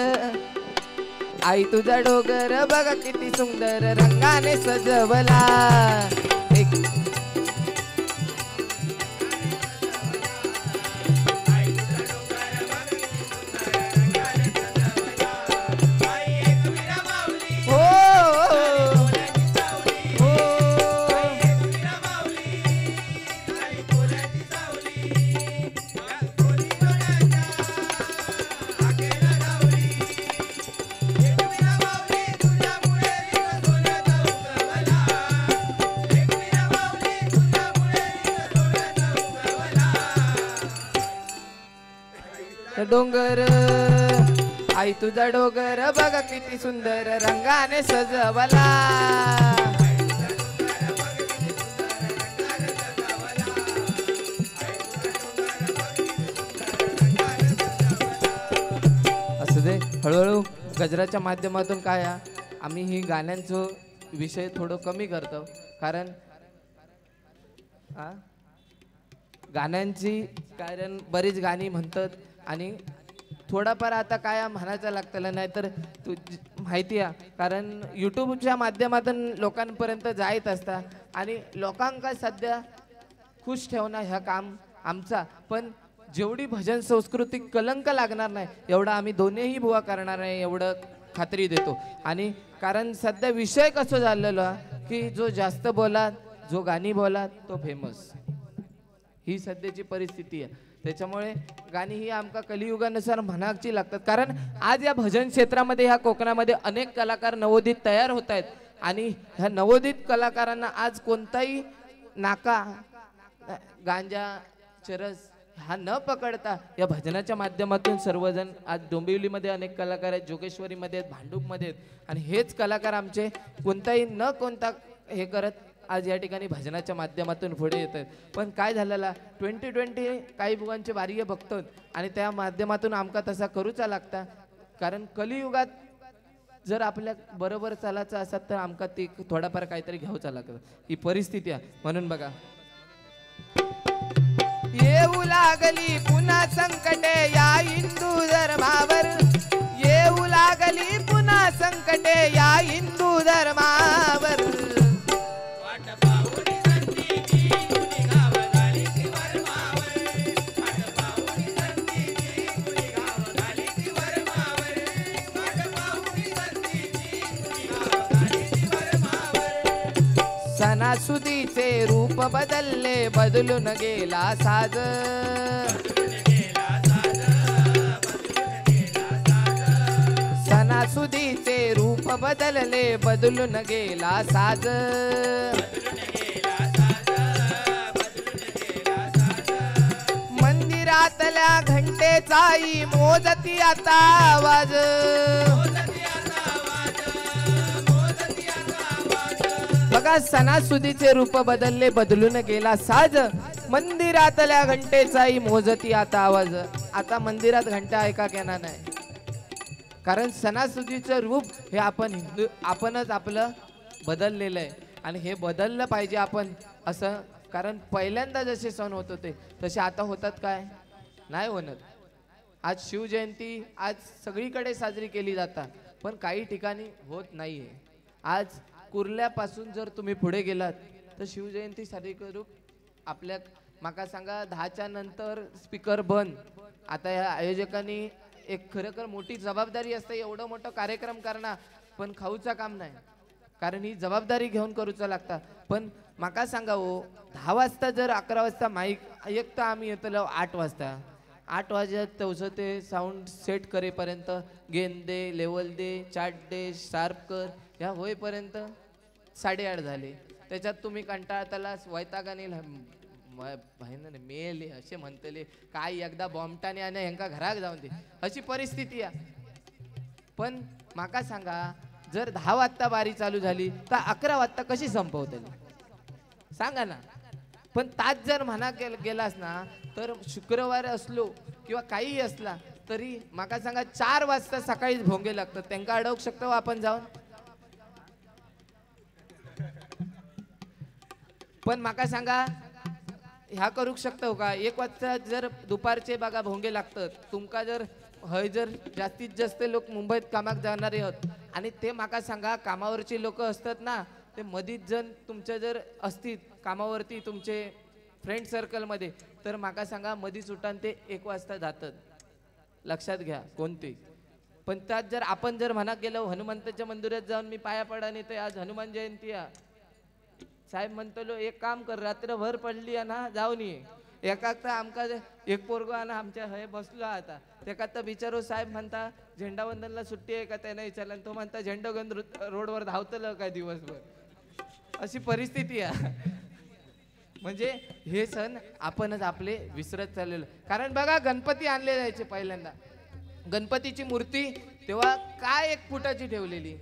आई तुझा डोंगर बघा किती सुंदर रंगाने सजवला. एक हो, हो, डोंगर आई तुझा डोंगर बघा किती सुंदर रंगाने सजवला. असू दे, हळूहळू गजराच्या माध्यमातून काय आम्ही ही गाण्यांचं विषय थोडं कमी करतो, कारण गाण्यांची कारण बरीच गाणी म्हणतात आणि थोडाफार आता काय म्हणायचं लागतं, नाहीतर तू माहिती आहे कारण यूट्यूबच्या माध्यमातून लोकांपर्यंत जायत असता आणि लोकांका सध्या खुश ठेवणं ह्या काम आमचा, पण जेवढी भजन संस्कृती कलंक लागणार नाही एवढा आम्ही दोन्हीही बुवा करणार नाही एवढं खात्री देतो. आणि कारण सध्या विषय कसं झालेला की जो जास्त बोलात, जो गाणी बोलात तो फेमस, ही सध्याची परिस्थिती आहे. त्याच्यामुळे गाणी ही आमका कलियुगानुसार म्हणायची लागतात, कारण आज या भजन क्षेत्रामध्ये ह्या कोकणामध्ये अनेक कलाकार नवोदित तयार होत आहेत आणि ह्या नवोदित कलाकारांना आज कोणताही नाका, गांजा, चरस हा न पकडता या भजनाच्या माध्यमातून सर्वजण आज डोंबिवलीमध्ये अनेक कलाकार आहेत, जोगेश्वरीमध्ये आहेत, भांडूपमध्ये आहेत आणि हेच कलाकार आमचे कोणताही न कोणता हे करत आज या ठिकाणी भजनाच्या माध्यमातून पुढे येत आहेत. पण काय झालेला 2020 काही बुवांचे बारीये बघतो आणि त्या माध्यमातून आमका तसा करूचा लागता, कारण कलियुगात जर आपल्या बरोबर चालायचं असत तर आमका ती थोडाफार काहीतरी घ्यावचा लागतं, ही परिस्थिती आहे. म्हणून बघा, येऊ लागली पुन्हा संकटे या हिंदू धर्मावर, येऊ लागली पुन्हा संकटे या हिंदू धर्मावर. सणासुदीचे रूप बदलले बदलून गेला साज, सणासुदीचे रूप बदलले बदलून गेला साज. मंदिरातल्या घंटेचाही मोजती आता आवाज, बघा सणासुदीचे रूप बदलले बदलून गेला साज, मंदिरातल्या घंटेचाही मोजती आता आवाज. आता मंदिरात घंटा ऐका केना नाही, कारण सणासुदीचं रूप हे आपणच आपलं बदललेलं आहे आणि हे बदललं पाहिजे आपण असं, कारण पहिल्यांदा जसे सण होत होते तसे आता होतात काय नाही होणार. आज शिवजयंती आज सगळीकडे साजरी केली जातात, पण काही ठिकाणी होत नाहीये. आज कुर्ल्यापासून जर तुम्ही पुढे गेलात तर शिवजयंती साजरी करू आपल्या माका सांगा 10च्या नंतर स्पीकर बंद. आता या आयोजकांनी एक खरोखर मोठी जबाबदारी असते, एवढं मोठं कार्यक्रम करणं पण खाऊचं काम नाही, कारण ही जबाबदारी घेऊन करूचं लागतं. पण माका सांगा हो 10 वाजता जर 11 वाजता माईक एक तर आम्ही येतलो 8 वाजता, 8 वाजत तवसं ते साऊंड सेट करेपर्यंत गेन दे, लेवल दे, चार्ट दे, शार्प कर ह्या होईपर्यंत 8:30 झाले. त्याच्यात तुम्ही कंटाळताला वैतागाने बहिण मेले असे म्हणतले काय एकदा बॉम्बटाने आणि ह्यांका घरात जाऊन दे अशी परिस्थिती आहे. पण माका सांगा जर 10 वाजता बारी चालू झाली तर 11 वाजता कशी संपवतली सांगा ना. पण तास जर म्हणा गेलास ना तर शुक्रवार असलो किंवा काहीही असला तरी माका सांगा 4 वाजता सकाळीच भोंगे लागतात, त्यांना अडवू शकतो आपण जाऊन. पण माका सांगा ह्या करू शकतो का? 1 वाजता जर दुपारचे बघा भोंगे लागतात तुमका, जर हय जर जास्तीत जास्त लोक मुंबईत कामाक जाणारे आहेत आणि ते माका सांगा कामावरची लोक असतात ना, ते मधीच जण तुमच्या जर असतील कामावरती तुमचे फ्रेंड सर्कलमध्ये, तर माका सांगा मधीच उठान ते 1 वाजता जातात. लक्षात घ्या कोणते. पण त्यात जर आपण जर म्हणा गेलो हनुमंताच्या मंदिरात जाऊन मी पाया पडाने, ते आज हनुमान जयंती आहे साहेब म्हणतलो एक काम कर, रात्रभर पडली आहे ना जाऊन ये. एकाक तर आमका एक पोरगो आहे ना आमच्या हय बसलो आता, त्याका तर बिचारो साहेब म्हणता झेंडावंदनला सुट्टी आहे का, त्याने विचारलं तो म्हणता झेंडावंदन रोडवर धावतलं काय दिवसभर. अशी परिस्थिती आहे. म्हणजे हे सण आपणच आपले विसरत चाललेलो. कारण बघा गणपती आणले जायचे पहिल्यांदा, गणपतीची मूर्ती तेव्हा काय 1 फुटाची ठेवलेली,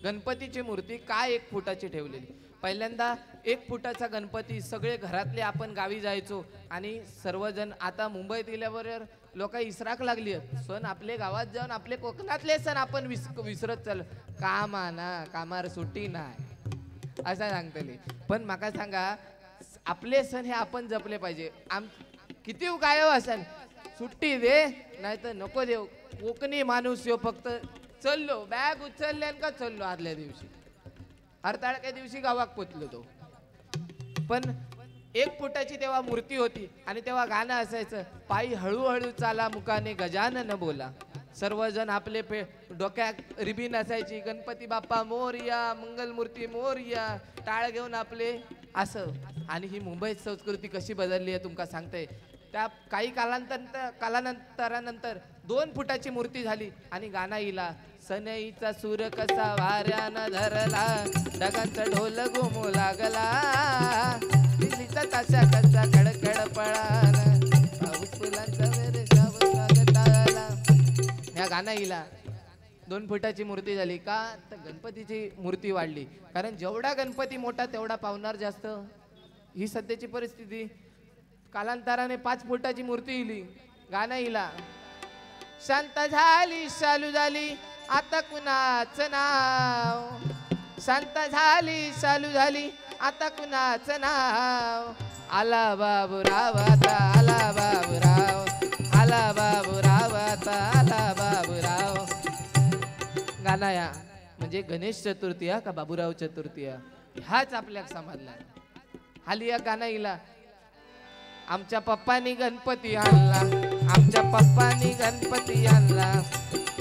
गणपतीची मूर्ती काय 1 फुटाची ठेवलेली. पहिल्यांदा 1 फुटाचा गणपती सगळे घरातले आपण गावी जायचो आणि सर्वजण. आता मुंबईत गेल्यावर लोक इसराक लागली सण आपले गावात जाऊन आपले कोकणातले सण आपण विसरत चाललो. काम ना कामार सुट्टी नाही असं सांगतले. पण माका सांगा आपले सण हे आपण जपले पाहिजे. किती गायव असेल सुट्टी दे नाही तर नको देऊ. कोकणी माणूस यो फक्त चललो बॅग उचलल्यान का चललो आदल्या दिवशी, हरताळक्या दिवशी गावाक पोचलो तो. पण 1 फुटाची तेव्हा मूर्ती होती आणि तेव्हा गाणं असायचं, पायी हळूहळू चाला मुकाने गजानन बोला. सर्वजण आपले डोक्यात रिबीन असायची, गणपती बाप्पा मोरया, मंगलमूर्ती मोरया, टाळ घेऊन आपले असं. आणि ही मुंबईत संस्कृती कशी बदलली आहे तुमका सांगते. त्या काही कालानंतरानंतर 2 फुटाची मूर्ती झाली आणि गाणं इला, सनईचा सूर कसा वाऱ्यानं धरला, ढगांचा ढोल घुमू लागला, दिल्लीचा ताशा कसा कडकड पळाला, पाऊस फुलांचा वेरेशाव स्वागत आला. या गाणं इला 2 फुटाची मूर्ती झाली का, तर गणपतीची मूर्ती वाढली. कारण जेवढा गणपती मोठा तेवढा पावणार जास्त. ही सध्याची परिस्थिती. कालांतराने 5 फुटाची मूर्ती इली, गाणं इला, शांत झाली चालू झाली आता कुणाचं नाव, शांत झाली चालू झाली आता कुणाचं नाव, आला बाबूराव आता आला बाबूराव, आला बाबूराव आता आला बाबूराव. गाणं या म्हणजे गणेश चतुर्थी का बाबूराव चतुर्थी ह्याच आपल्या समजला. हाली या गाणं इला, आमच्या पप्पानी गणपती आणला, आमच्या पप्पानी गणपती आणला,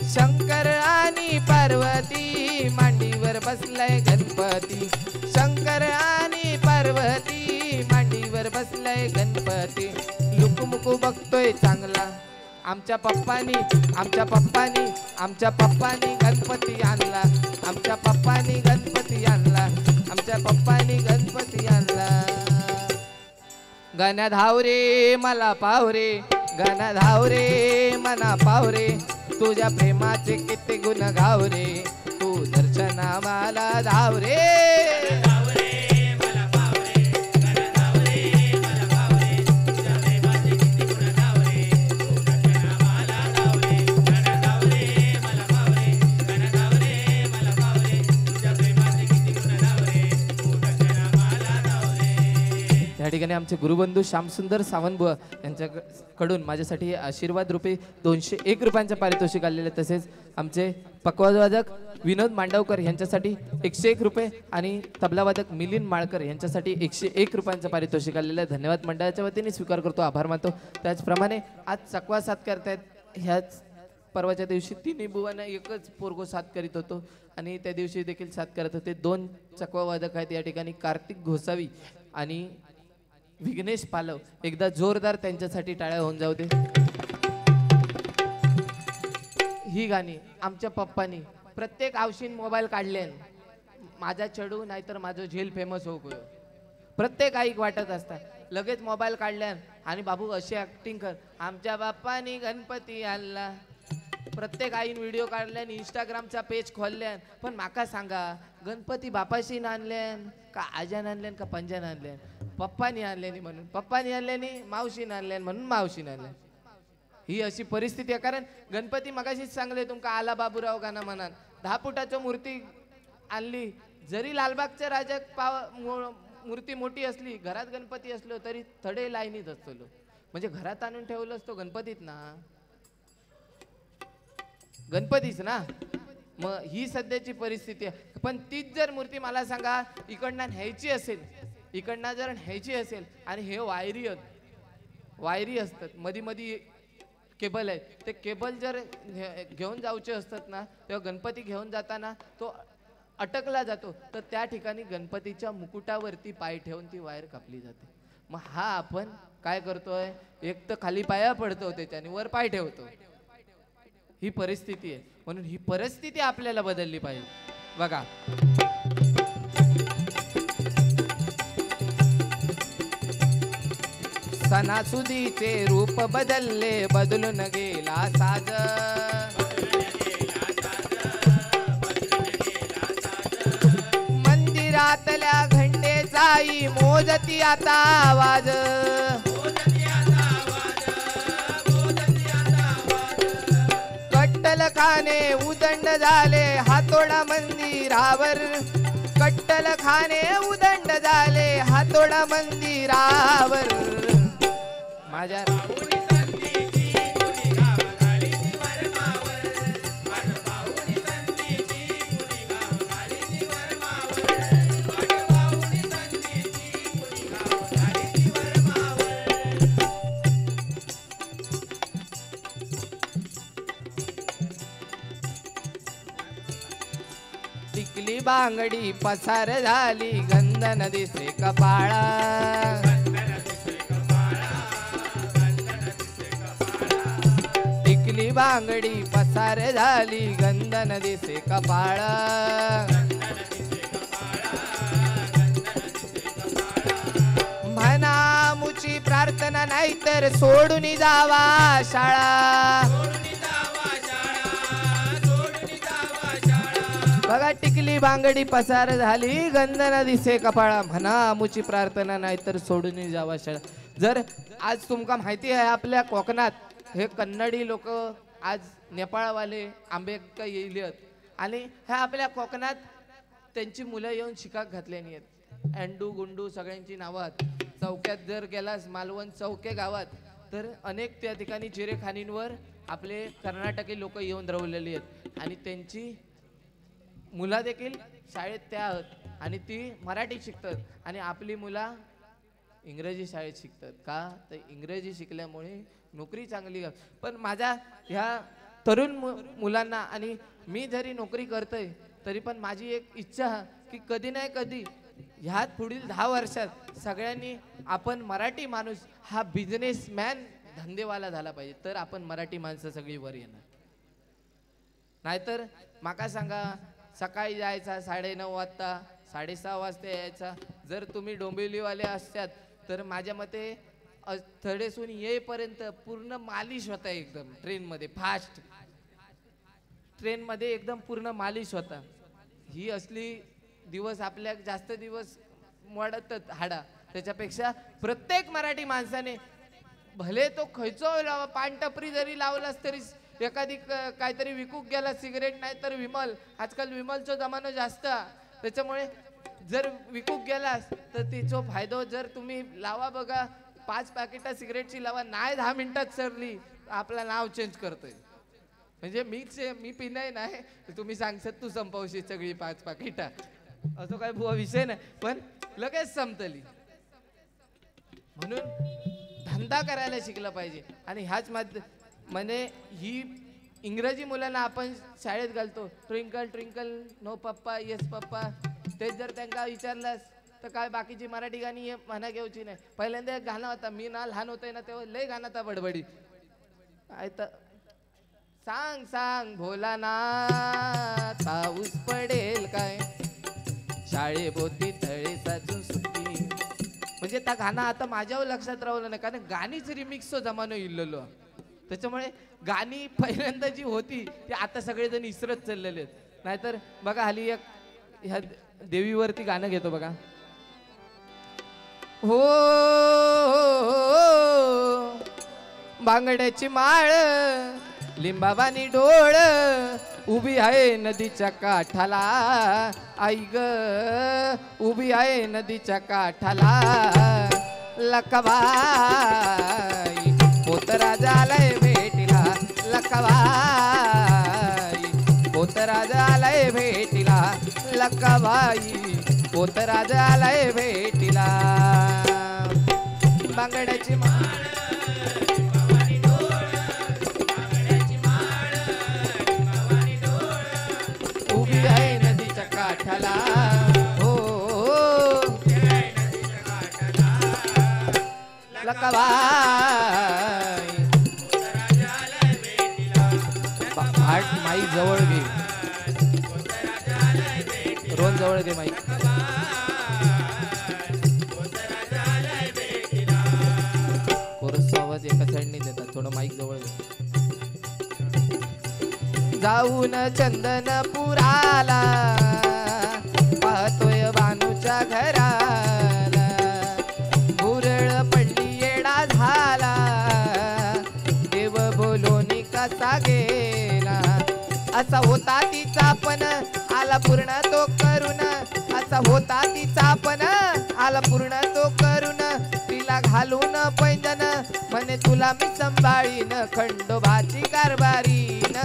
शंकर आणि पार्वती मांडीवर बसलाय गणपती, शंकर आणि पार्वती मांडीवर बसलाय गणपती, लुकमुकू बघतोय चांगला. आमच्या पप्पानी आमच्या पप्पानी आमच्या पप्पानी गणपती आणला, आमच्या पप्पानी गणपती आणला, आमच्या पप्पानी गणपती आणला. गाण्या धाव रे मला पाव रे, गाण्या धाव रे मना पाव रे, तुझ्या प्रेमाचे किती गुण गाव रे, तू दर्शना मला धाव रे. या ठिकाणी आमचे गुरुबंधू श्यामसुंदर सावंतबुवा यांच्याकडून माझ्यासाठी आशीर्वाद रूपे 201 रुपयांचं पारितोषिक आलेले. तसेच आमचे पकवाजवादक विनोद मांडवकर यांच्यासाठी 101 रुपये आणि तबलावादक मिलिंद माळकर यांच्यासाठी 101 रुपयांचं पारितोषिक आलेलं आहे. धन्यवाद मंडळाच्या वतीने स्वीकार करतो, आभार मानतो. त्याचप्रमाणे आज चकवा साथ करतायत. ह्याच परवाच्या दिवशी 3 बुवांना एकच पोरगो साथ करीत होतो आणि त्या दिवशी देखील साथ करत होते. 2 चकवा वादक आहेत या ठिकाणी, कार्तिक घोसावी आणि विघ्नेश पालव. एकदा जोरदार त्यांच्यासाठी टाळ्या होऊन जाऊ दे. ही गाणी आमच्या पप्पानी प्रत्येक आवशीन मोबाईल काढले, माझा चढू नाहीतर माझं झेल फेमस होऊ गयो. प्रत्येक आईक वाटत असतात, लगेच मोबाईल काढल्यान आणि बाबू अशी ऍक्टिंग कर, आमच्या बाप्पानी गणपती आणला. प्रत्येक आईन व्हिडिओ काढल्यान, इंस्टाग्रामचा पेज खोलल्यान. पण माका सांगा, गणपती बापाशीन आणल्यान का आज्यान आणल्यान का पंजान आणल्यान? पप्पानी आणल्यानी म्हणून पप्पानी आणल्यानी, मावशीन आणल्यान म्हणून मावशीन आणल्यान. ही अशी परिस्थिती आहे. कारण गणपती मगाशीच सांगले तुमका, आला बाबूराव गाणं म्हणान. 10 फुटाची मूर्ती आणली, जरी लालबागच्या राजा मूर्ती मोठी असली, घरात गणपती असलो तरी थडे लाईनीत असतो. म्हणजे घरात आणून ठेवलं असतो गणपतीत ना, गणपतीच ना. मग ही सध्याची परिस्थिती आहे. पण तीच जर मूर्ती मला सांगा इकडनं न्यायची असेल, इकडनं जर न्यायची असेल आणि हे वायरी असतात, मधी मधी केबल आहेत, ते केबल जर घेऊन जाऊचे असतात ना, तेव्हा गणपती घेऊन जाताना तो अटकला जातो, तर त्या ठिकाणी गणपतीच्या मुकुटावरती पाय ठेवून ती वायर कापली जाते. मग हा आपण काय करतोय, एक तर खाली पाया पडतो त्याच्याने, वर पाय ठेवतो. ही परिस्थिती आहे. म्हणून ही परिस्थिती आपल्याला बदलली पाहिजे. बघा, सणासुदीचे रूप बदलले, बदलून गेला साज. मंदिरातल्या घंटेचाही मोजती आता आवाज. कट्टलखाने उदंड झाले हातोडा मंदिरावर. कट्टलखाने उदंड झाले हातोडा मंदिरावर. माझ्या टिकली बांगडी पसार झाली, गंधन दिसे कपाळा. टिकली बांगडी पसार झाली, गंधन दिसे कपाळा. म्हणा मुची प्रार्थना नाही तर सोडून जावा शाळा. बघा, टिकली बांगडी पसार झाली, गंधन दिसे कपाळा. म्हणा मुची प्रार्थना नाही तर सोडून जावा शाळा. जर आज तुमका माहिती आहे आपल्या कोकणात हे कन्नडी लोक आज नेपाळवाले आंबेडकर येईलेत आणि ह्या आपल्या कोकणात त्यांची मुलं येऊन शिकाक घातलेली आहेत. अँडू गुंडू सगळ्यांची नावं आहेत. चौक्यात जर गेलास मालवण चौके गावात तर अनेक त्या ठिकाणी चिरेखानींवर आपले कर्नाटकी लोक येऊन रवलेली आहेत आणि त्यांची मुलं देखील शाळेत त्या आहेत आणि ती मराठी शिकतात आणि आपली मुलं इंग्रजी शाळेत शिकतात. का तर इंग्रजी शिकल्यामुळे नोकरी चांगली. पण माझ्या ह्या तरुण मुलांना आणि मी जरी नोकरी करतोय तरी पण माझी एक इच्छा की कधी नाही कधी ह्यात पुढील 10 वर्षात सगळ्यांनी आपण मराठी माणूस हा बिझनेसमॅन धंदेवाला झाला पाहिजे, तर आपण मराठी माणसं सगळी वर येणार. नाहीतर माका सांगा, सकाळी जायचा 9:30 वाजता, 6:30 वाजता यायचा. जर तुम्ही डोंबिवलीवाले असतात तर माझ्या मते थडेसून येईपर्यंत पूर्ण मालिश होता, एकदम ट्रेनमध्ये फास्ट ट्रेनमध्ये एकदम पूर्ण मालिश होता. ही असली दिवस आपल्या जास्त दिवस मोडतात हाडा. त्याच्यापेक्षा प्रत्येक मराठी माणसाने भले तो खैचो लावा, पानटपरी जरी लावलास तरी एखादी काहीतरी विकूक गेला, सिगरेट नाही तर विमल. आजकाल विमलचा जमाना जास्त, त्याच्यामुळे जर विकूक गेलास तर तिचा फायदा जर तुम्ही लावा. बघा, 5 पॅकेटा सिगरेटची लावा, नाही 10 मिनिटात सरली आपलं नाव चेंज करतोय. म्हणजे मी पिणाय नाही, तुम्ही सांगतात तू संपवशी सगळी 5 पाकिटा, असं काय बुवा विषय नाही, पण लगेच संपतली. म्हणून धंदा करायला शिकला पाहिजे. आणि ह्याच म्हणजे ही इंग्रजी मुलांना आपण शाळेत घालतो, ट्विंकल ट्विंकल नो पप्पा येस पप्पा. तेच जर त्यांना विचारलास तर काय बाकीची मराठी गाणी म्हणा घेऊची नाही. पहिल्यांदा एक गाणं होता, मी ना लहान होतोय ना तेव्हा लय गाणं होता बडबडी. सांग सांग भोलानाथ पाऊस पडेल काय, शाळेभोवती तळे साजून सुट्टी. म्हणजे त्या गाणं आता माझ्यावर लक्षात राहिलं नाही, कारण गाणीच रिमिक्सचा जमानो इल्लेलो. त्याच्यामुळे गाणी पहिल्यांदा जी होती ती आता सगळेजण इसरत चाललेले आहेत. नाहीतर बघा हल्ली एक ह्या देवीवरती गाणं घेतो बघा, हो बांगड्याची माळ लिंबावानी डोळ उभी आहे नदीच्या काठाला आई ग उभी आहे नदीच्या काठाला लकबाई पोतराजा आलाय भेटीला लकबाई पोतराजा आलाय भेटीला लकबाई पोतराजा आलाय भेटीला बांगड्याची माळ उभी आहे नदीच्या काठाला हो लकबाई हाट माई जवळ घे रोज जवळ घे माई कोरस आवाज एका साईडने देतात थोडं माईक जवळ घे जाऊन चंदनपुराला पाहतोय बानूच्या घराला भुरळ पडली येडा झाला देव बोलोनी कसा गेला असा होता तिचा पण आला पूर्ण तो करून असा होता तिचा पण आला पूर्ण तो करून तिला घालून पैंजन म्हणे तुला मी संभाळीन खंडोबाची कारभारीन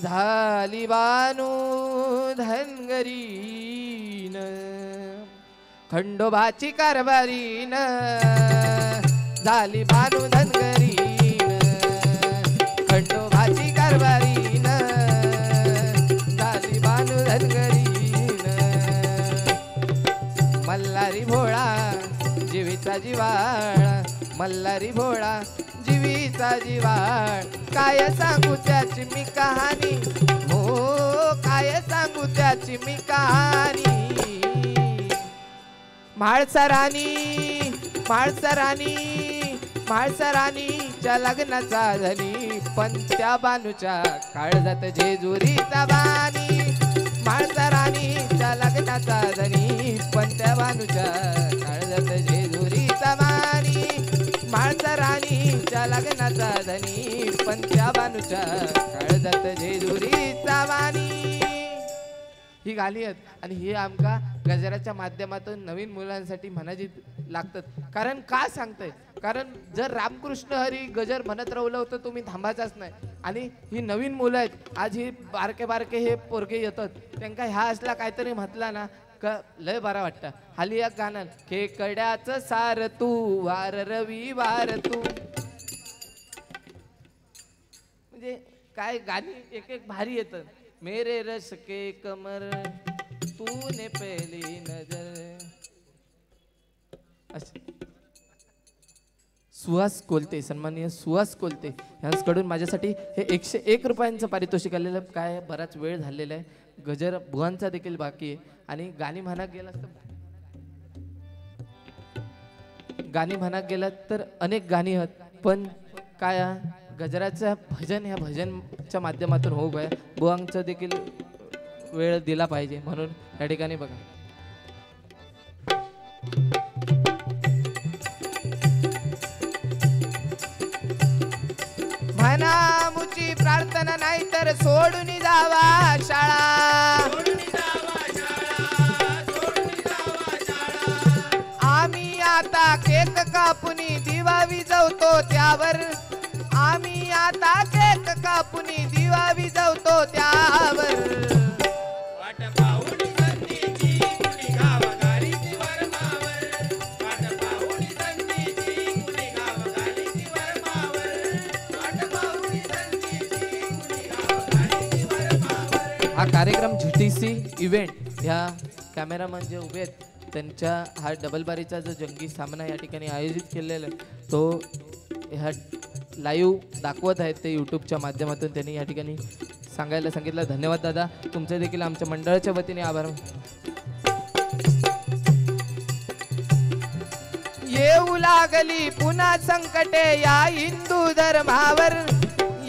झाली बानू धनगरीन खंडोबाची कारभारीन झाली बानू धनगरीन खंडोबाची कारभारीन झाली बानू धनगरीन मल्हारी भोळा जीवीचा जिवाळा मल्हारी भोळा जीवीचा जिवाळ काय सांगू त्याची मी कहाणी हो काय सांगू त्याची मी कहाणी म्हाळसरानी म्हाळसरानी म्हाळसरानीच्या लग्नाचा झाली पण त्या बानूच्या काळजात जेजुरीचा बानी म्हाळसरानीच्या लग्नाचा झाली पण त्या बानूच्या काळजात जेजुरीचा बानी म्हाळसरानीच्या लग्नाचा धनी पण त्या बानूच्या काळजात जेजुरीचा बानी ही गाणी आहेत आणि हे आमका गजराच्या माध्यमातून नवीन मुलांसाठी म्हणायची लागतात कारण का सांगतंय कारण जर रामकृष्ण हरी गजर म्हणत राहिलं होतं तुम्ही थांबायचाच नाही आणि ही नवीन मुलं आहेत आज ही बारके बारके हे पोरगे येतात त्यांना ह्या असला काहीतरी म्हटला ना लय बरा वाटतं हाली एक गाणं खेकड्याचं सार तू वार रविवार तू म्हणजे काय गाणी एक एक भारी येतात मेरे रस के कमर तूने पहली नजर सुहास कोलते सन्माननीय सुहास कोलते यांच्याकडून माझ्यासाठी हे 101 रुपयांचं पारितोषिक आलेलं काय बराच वेळ झालेला आहे गजर भुवांचा देखील बाकी आहे आणि गाणी म्हणा गेला तर अनेक गाणी आहेत पण काय गजराचं भजन ह्या भजनच्या माध्यमातून हो गया बुवांचा देखील वेळ दिला पाहिजे म्हणून या ठिकाणी बघा म्हणा मुची प्रार्थना नाही तर सोडून जावा शाळा आम्ही आता केक कापुनी दिवा विजवतो त्यावर आम्ही आता केक कापुनी दिवा विजवतो त्यावर वाट पाहून संधीची कुणी गावागाडीची वरमावर वाट पाहून संधीची कुणी गावागाडीची वरमावर वाट पाहून संधीची कुणी गावागाडीची वरमावर हा कार्यक्रम GTC इव्हेंट ह्या कॅमेरामन जे उभे आहेत त्यांच्या हा डबल बारीचा जो जंगी सामना या ठिकाणी आयोजित केलेला आहे तो ह्या लाईव्ह दाखवत आहेत ते यूट्यूबच्या माध्यमातून त्यांनी या ठिकाणी सांगायला सांगितलं धन्यवाद दादा तुमचे देखील आमच्या मंडळाच्या वतीने आभार येऊ लागली पुन्हा संकटे या हिंदू धर्मावर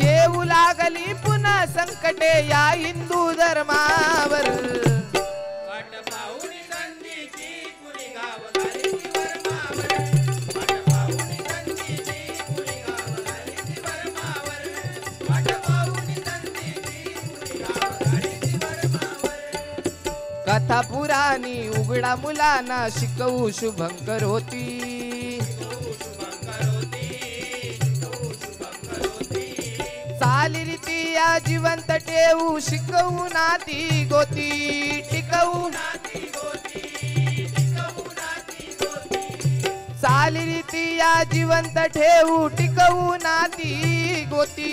येऊ लागली पुन्हा संकटे या हिंदू धर्मावर वाट पाहून संधीची कुणी गावागाडीची वरमावर वाट पाहून संधीची कुणी गावागाडीची वरमावर उघडा मुलांना शिकवू शुभंकर होती. चालीरीती या जिवंत ठेवू शिकवू नाती गोती टिकवू. चालीरीती या जिवंत ठेवू टिकवू नाती गोती.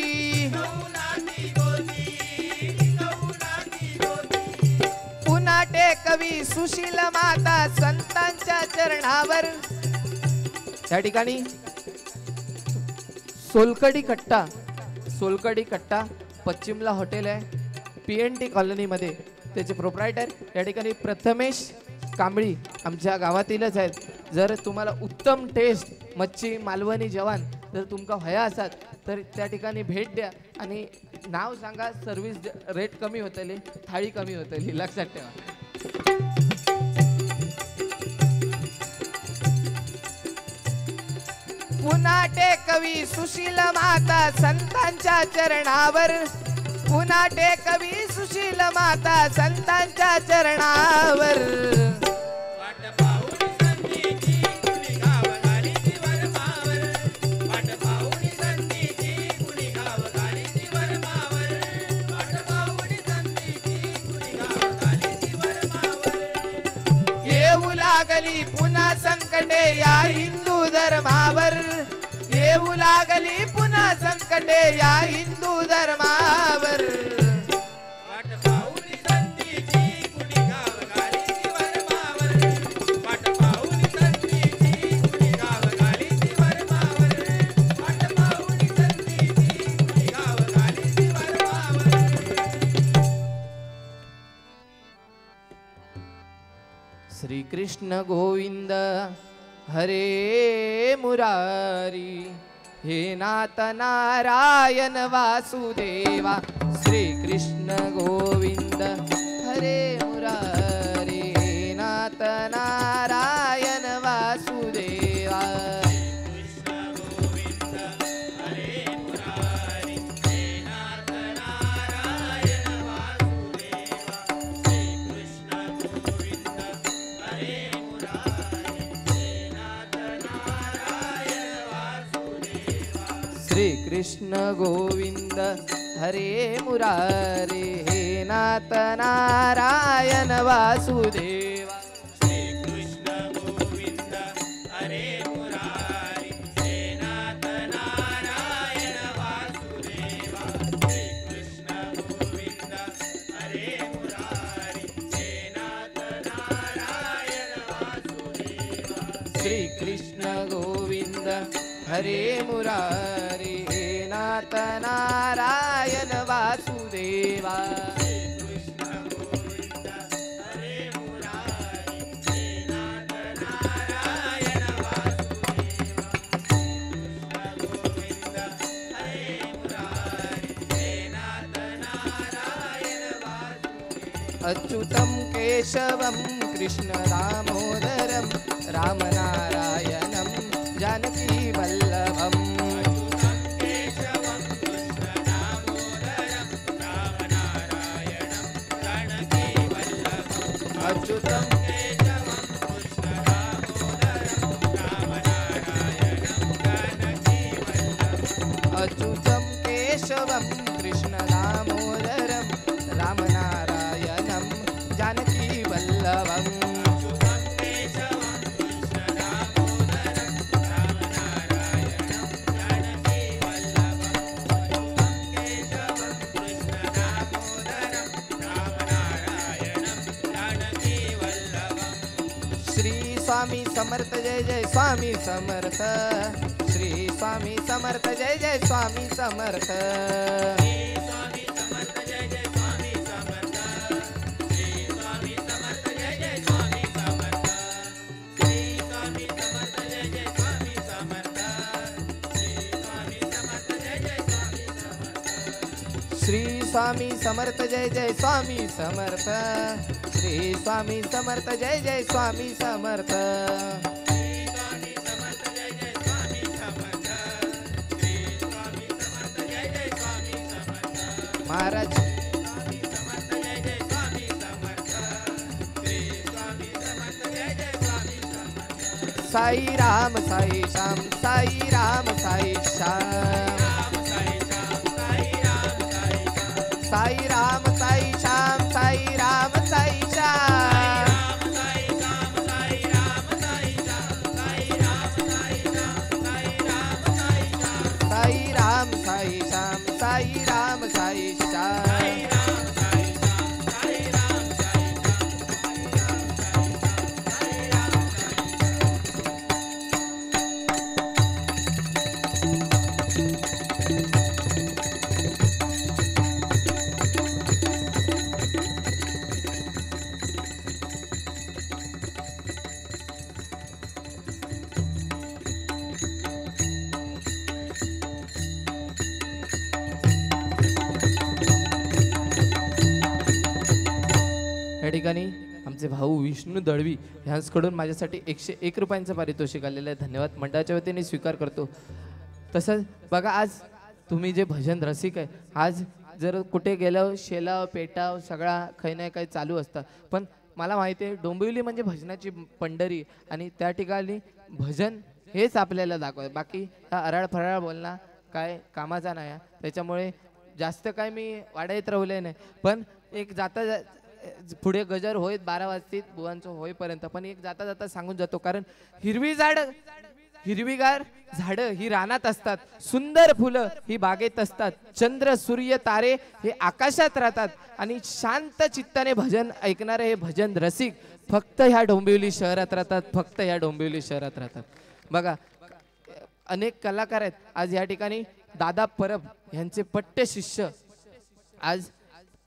पुन्हा टेकवी सुशील माता संतांच्या चरणावर. या ठिकाणी सोलकडी कट्टा पश्चिमला हॉटेल आहे PNT कॉलनीमध्ये. त्याचे प्रोप्रायटर या ठिकाणी प्रथमेश कांबळी आमच्या गावातीलच आहेत. जर तुम्हाला उत्तम टेस्ट मच्छी मालवणी जेवण जर तुमका हया असतात तर त्या ठिकाणी भेट द्या आणि नाव सांगा. सर्व्हिस रेट कमी होतली, थाळी कमी होतली, लक्षात ठेवा. पुन्हा टेकवी सुशील माता संतांच्या चरणावर. पुन्हा टेकवी सुशील माता संतांच्या चरणावर. वाट पाहुणी संधीची कुणी गाव गालीची वरमावर. वाट पाहुणी संधीची कुणी गाव गालीची वरमावर. वाट पाहुणी संधीची कुणी गाव गालीची वरमावर. येऊ लागली पुन्हा संकटे या हिंदू धर्मावर. येऊ लागली पुन्हा संकटे या हिंदू धर्मावर. वाट पाहुणी संधीची कुणी गाव गालीची वरमावर. वाट पाहुणी संधीची कुणी गाव गालीची वरमावर. वाट पाहुणी संधीची कुणी गाव गालीची वरमावर. श्री कृष्ण गोविंद हरे मुरारी. हे नाथ नारायण वासुदेवा. श्री कृष्ण गोविंद हरे मुरारी. हे नाथ नारायण वासुदेवा. श्री कृष्ण गोविंद हरे मुरारे. हे नाथ नारायण वासुदेवा. श्री कृष्ण गोविंद हरे मुरारी. हे नाथ नारायण वासुदेवा. अच्युतं केशवं कृष्ण दामोदरं रामनारायणं जानकी वल्लभम्. अच्युतं अच्युतं केशवं कृष्ण दामोदरं रामनारायणं जानकी वल्लभम्. श्री स्वामी समर्थ जय जय स्वामी समर्थ. श्री स्वामी समर्थ जय जय स्वामी समर्थ. श्री स्वामी समर्थ जय जय स्वामी समर्थ. श्री स्वामी समर्थ जय जय स्वामी समर्थ. महाराज साई राम साई श्याम साई राम साई श्याम साई राम साई श्याम साई राम साई श्याम साई राम साई श्याम साई राम साई श्याम या ठिकाणी आमचे भाऊ विष्णू दळवी ह्यांकडून माझ्यासाठी 101 रुपयांचं पारितोषिक आलेलं आहे. धन्यवाद. मंडळाच्या वतीने स्वीकार करतो. तसंच बघा, आज तुम्ही जे भजन रसिक आहे, आज जर कुठे गेलं शेलाव पेटाव सगळा काही ना काही चालू असतं, पण मला माहिती आहे डोंबिवली म्हणजे भजनाची पंढरी आणि त्या ठिकाणी भजन हेच आपल्याला दाखवतं. बाकी हा अराळ फराळ बोलणं काय कामाचा नाही आहे. त्याच्यामुळे जास्त काय मी वाढत राहिले नाही, पण एक जाता पुढे गजर होईत 12 वाजतील बुवांचं होईपर्यंत, पण एक जाता जाता सांगून जातो. कारण हिरवीगार झाडं ही रानात असतात, सुंदर फुलं ही बागेत असतात, चंद्र सूर्य तारे हे आकाशात राहतात आणि शांत चित्ताने भजन ऐकणारे हे भजन रसिक फक्त ह्या डोंबिवली शहरात राहतात, फक्त ह्या डोंबिवली शहरात राहतात. बघा, अनेक कलाकार आहेत आज या ठिकाणी. दादा परब यांचे पट्टे शिष्य आज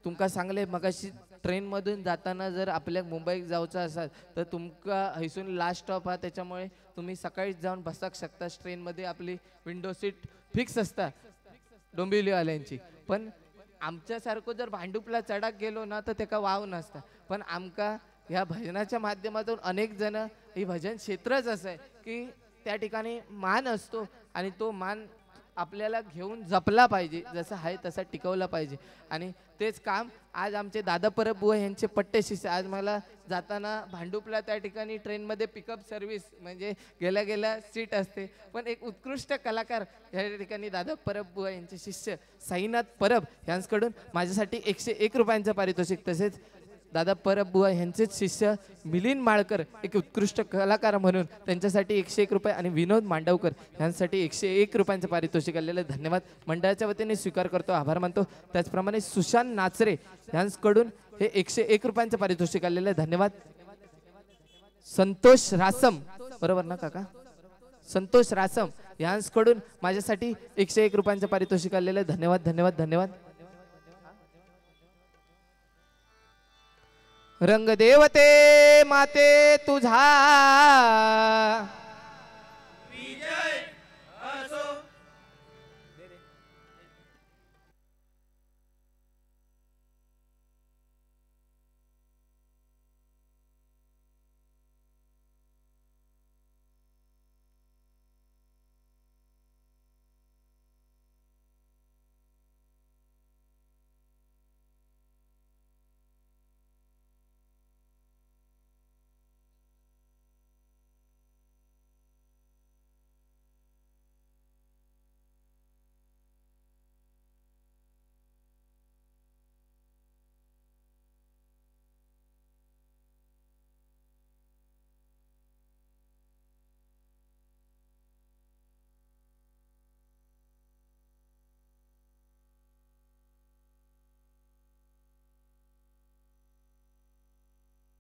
तुमका सांगले, मगाशी ट्रेनमधून जाताना जर आपल्या मुंबईत जायचं असाल तर तुमका हैसून लास्ट स्टॉप हा, त्याच्यामुळे तुम्ही सकाळीच जाऊन बसू शकता. ट्रेनमध्ये आपली विंडो सीट फिक्स असतात डोंबिवलीवाल्यांची. पण आमच्यासारखं जर भांडुपला चढाक गेलो ना तर त्याका वाव नसता. पण आमका ह्या भजनाच्या माध्यमातून अनेक जण ही भजन क्षेत्रच असं आहे की त्या ठिकाणी मान असतो आणि तो मान आपल्याला घेऊन जपला पाहिजे, जसं आहे तसा टिकवला पाहिजे. आणि तेच काम आज आमचे दादा परब बुवा यांचे पट्टे शिष्य. आज मला जाताना भांडुपला त्या ठिकाणी ट्रेनमध्ये पिकअप सर्व्हिस म्हणजे गेल्या गेल्या सीट असते, पण एक उत्कृष्ट कलाकार या ठिकाणी दादा परब बुवा यांचे शिष्य साईनाथ परब यांच्याकडून माझ्यासाठी 101 रुपयांचं पारितोषिक. तसेच दादा परब बुवा यांचेच शिष्य मिलिंद माळकर एक उत्कृष्ट कलाकार म्हणून त्यांच्यासाठी 101 रुपये आणि विनोद मांडवकर यांसाठी 101 रुपयांचं पारितोषिक आलेलं. धन्यवाद. मंडळाच्या वतीने स्वीकार करतो, आभार मानतो. त्याचप्रमाणे सुशांत नाचरे यांच्याकडून हे 101 रुपयांचं पारितोषिक आलेलं आहे. धन्यवाद. संतोष रासम, बरोबर ना काका? संतोष रासम यांच्याकडून माझ्यासाठी 101 रुपयांचं पारितोषिक आलेलं आहे. धन्यवाद धन्यवाद धन्यवाद. रंग देवते माते तुझा